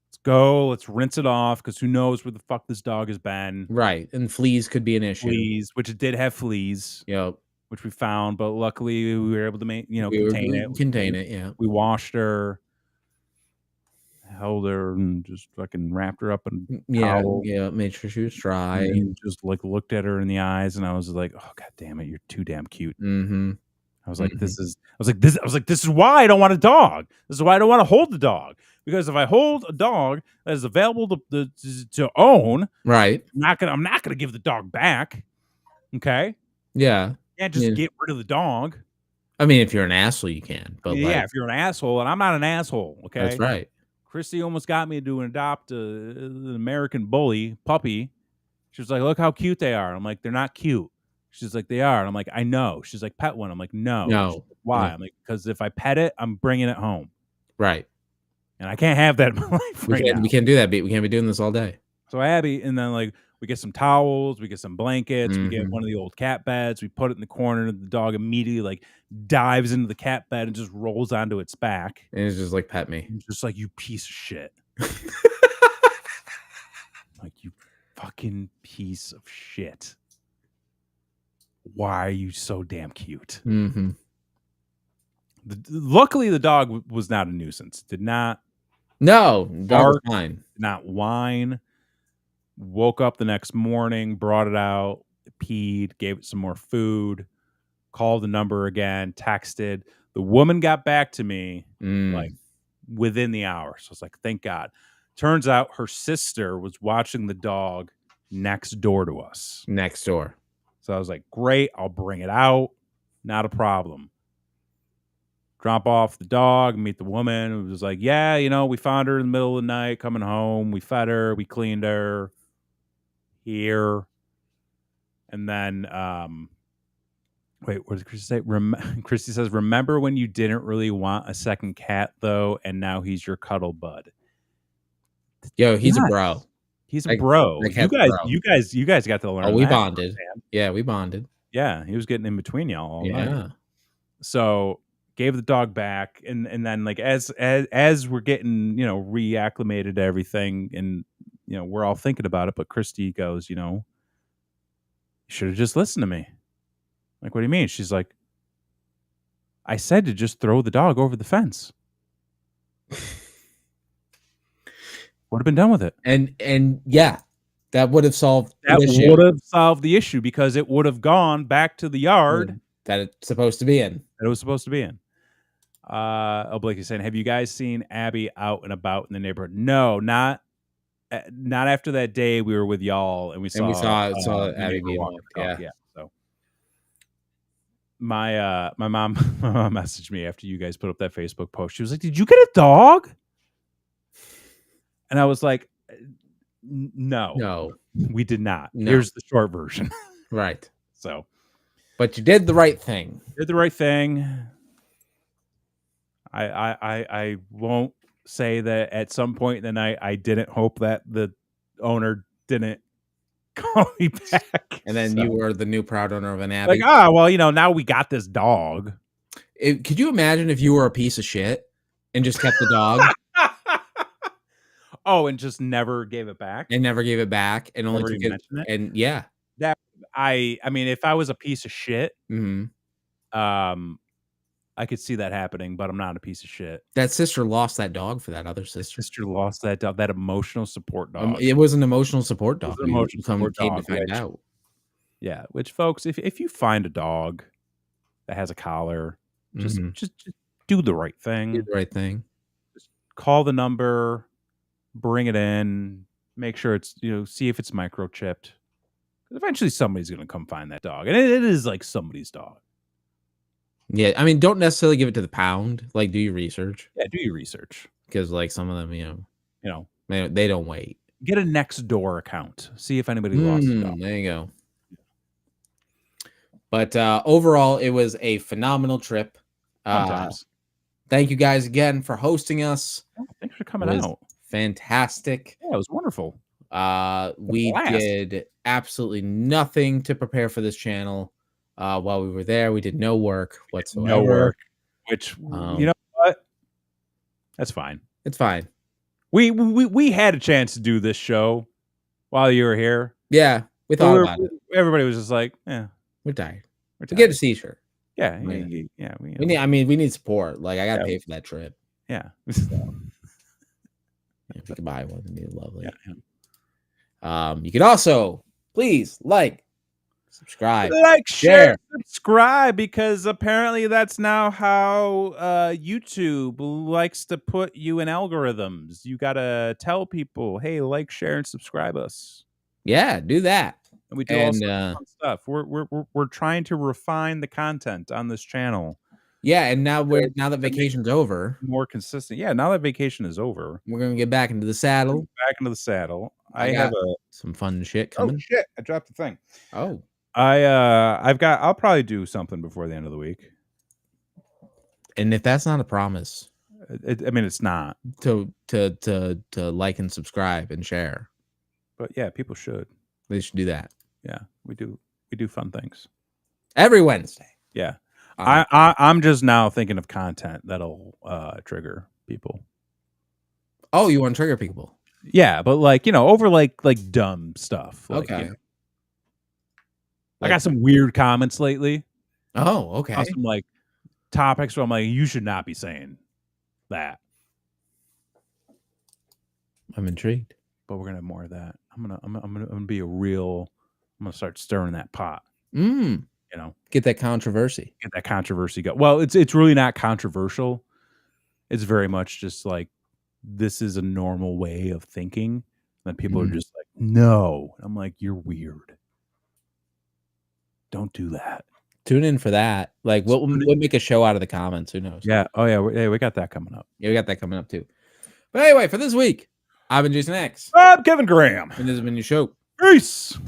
Let's go. Let's rinse it off because who knows where the fuck this dog has been. Right. And fleas could be an issue. Fleas, which it did have fleas. Yep. Which we found, but luckily we were able to contain it. Contain it, yeah. We washed her, held her, and just fucking wrapped her up in towel. Yeah, made sure she was dry. And just like looked at her in the eyes, and I was like, oh god damn it, you're too damn cute. I was like, this is why I don't want a dog. This is why I don't want to hold the dog. Because if I hold a dog that is available to own, right, I'm not gonna give the dog back. Okay. Yeah. You can't just Yeah. get rid of the dog. I mean, if you're an asshole, you can. But Yeah, like, if you're an asshole, and I'm not an asshole, that's okay? right. Christy almost got me to adopt an American bully puppy. She was like, "Look how cute they are." I'm like, "They're not cute." She's like, "They are." And I'm like, "I know." She's like, "Pet one." I'm like, "No." She's No. like, "Why?" I'm like, "Because if I pet it, I'm bringing it home, Right. and I can't have that in my life right now." We can't do that. We can't be doing this all day. So Abby, and then like we get some towels, we get some blankets, we get Mhm. one of the old cat beds, we put it in the corner, and the dog immediately like dives into the cat bed and just rolls onto its back. And it's just like, pet me. And just like, "You piece of shit." Like, "You fucking piece of shit. Why are you so damn cute?" Mm-hmm. Luckily, the dog was not a nuisance. Did not No, dog was bark, fine. did not whine. Woke up the next morning, brought it out, peed, gave it some more food, called the number again, texted. The woman got back to me like within the hour. So I was like, thank God. Turns out her sister was watching the dog next door to us. Next door. So I was like, great, I'll bring it out. Not a problem. Drop off the dog, meet the woman. It was like, yeah, we found her in the middle of the night coming home. We fed her, we cleaned her here. And then, wait, what did Christy say? Christy says, remember when you didn't really want a second cat, though, and now he's your cuddle bud. Yo, he's a bro. He's a bro. You guys got to learn. Oh, we bonded. Yeah, we bonded. Yeah, he was getting in between y'all all night. Yeah. So gave the dog back, and then like as we're getting reacclimated to everything, and we're all thinking about it, but Christy goes, you should have just listened to me. Like, what do you mean? She's like, I said to just throw the dog over the fence. Would have been done with it. And yeah, that would have solved the issue because it would have gone back to the yard that it's supposed to be in. That it was supposed to be in. Blake is saying, have you guys seen Abby out and about in the neighborhood? No, not after that day we were with y'all and we saw Abby walking the dog. Yeah. So my mom messaged me after you guys put up that Facebook post. She was like, "Did you get a dog?" And I was like, No, we did not. No. Here's the short version. Right. So, but you did the right thing. Did the right thing. I won't say that at some point in the night I didn't hope that the owner didn't call me back. And then you were the new proud owner of an Abby. Like, now we got this dog. Could you imagine if you were a piece of shit and just kept the dog? Oh, and just never gave it back? And never gave it back and only took it. And yeah. That I mean, if I was a piece of shit, I could see that happening, but I'm not a piece of shit. That sister lost that dog for that other sister. Sister lost that dog, that emotional support dog. It was an emotional support dog. It was an emotional support dog. To find out. Yeah, which folks, if you find a dog that has a collar, just do the right thing. Do the right thing. Just call the number, bring it in, make sure it's see if it's microchipped. Eventually, somebody's gonna come find that dog, and it is like somebody's dog. Yeah, I mean, don't necessarily give it to the pound. Like, do your research. Yeah, do your research because like some of them, they don't wait. Get a next door account. See if anybody lost the dog. There you go. But overall, it was a phenomenal trip. Thank you guys again for hosting us. Oh, thanks for coming out. Fantastic. Yeah, it was wonderful. We did absolutely nothing to prepare for this channel. While we were there, we did no work whatsoever. No work. Which you know what? That's fine. It's fine. We had a chance to do this show while you were here. Yeah, we thought about it. Everybody was just like, "Yeah, we're tired. We get a t-shirt." Yeah. We need. We need support. Like I gotta pay for that trip. Yeah. If we could buy one, it'd be lovely. Yeah. You could also please subscribe, share, subscribe, because apparently that's now how YouTube likes to put you in algorithms. You gotta tell people, hey, share, and subscribe us. Yeah, do that. and we do all sorts of fun stuff. We're trying to refine the content on this channel. Yeah, and now that vacation's over, more consistent. Yeah, now that vacation is over, we're gonna get back into the saddle. I have some fun shit coming. Oh shit! I dropped the thing. Oh, I'll probably do something before the end of the week. And if that's not a promise, I mean, it's not to like and subscribe and share. But yeah, people should. They should do that. Yeah, we do fun things every Wednesday. Yeah. I'm just now thinking of content that'll trigger people. Oh, you want to trigger people? Yeah, but like, over like dumb stuff. Like, okay. I got some weird comments lately. Oh, okay. Some like topics where I'm like, you should not be saying that. I'm intrigued. But we're gonna have more of that. I'm gonna be I'm gonna start stirring that pot. Get that controversy. Go. Well, it's really not controversial. It's very much just like, this is a normal way of thinking. And people are just like, no. I'm like, you're weird. Don't do that. Tune in for that. Like, we'll make a show out of the comments. Who knows? Yeah. Oh yeah. We got that coming up. Yeah, we got that coming up too. But anyway, for this week, I've been Jason X. I'm Kevin Graham. And this has been your show. Peace.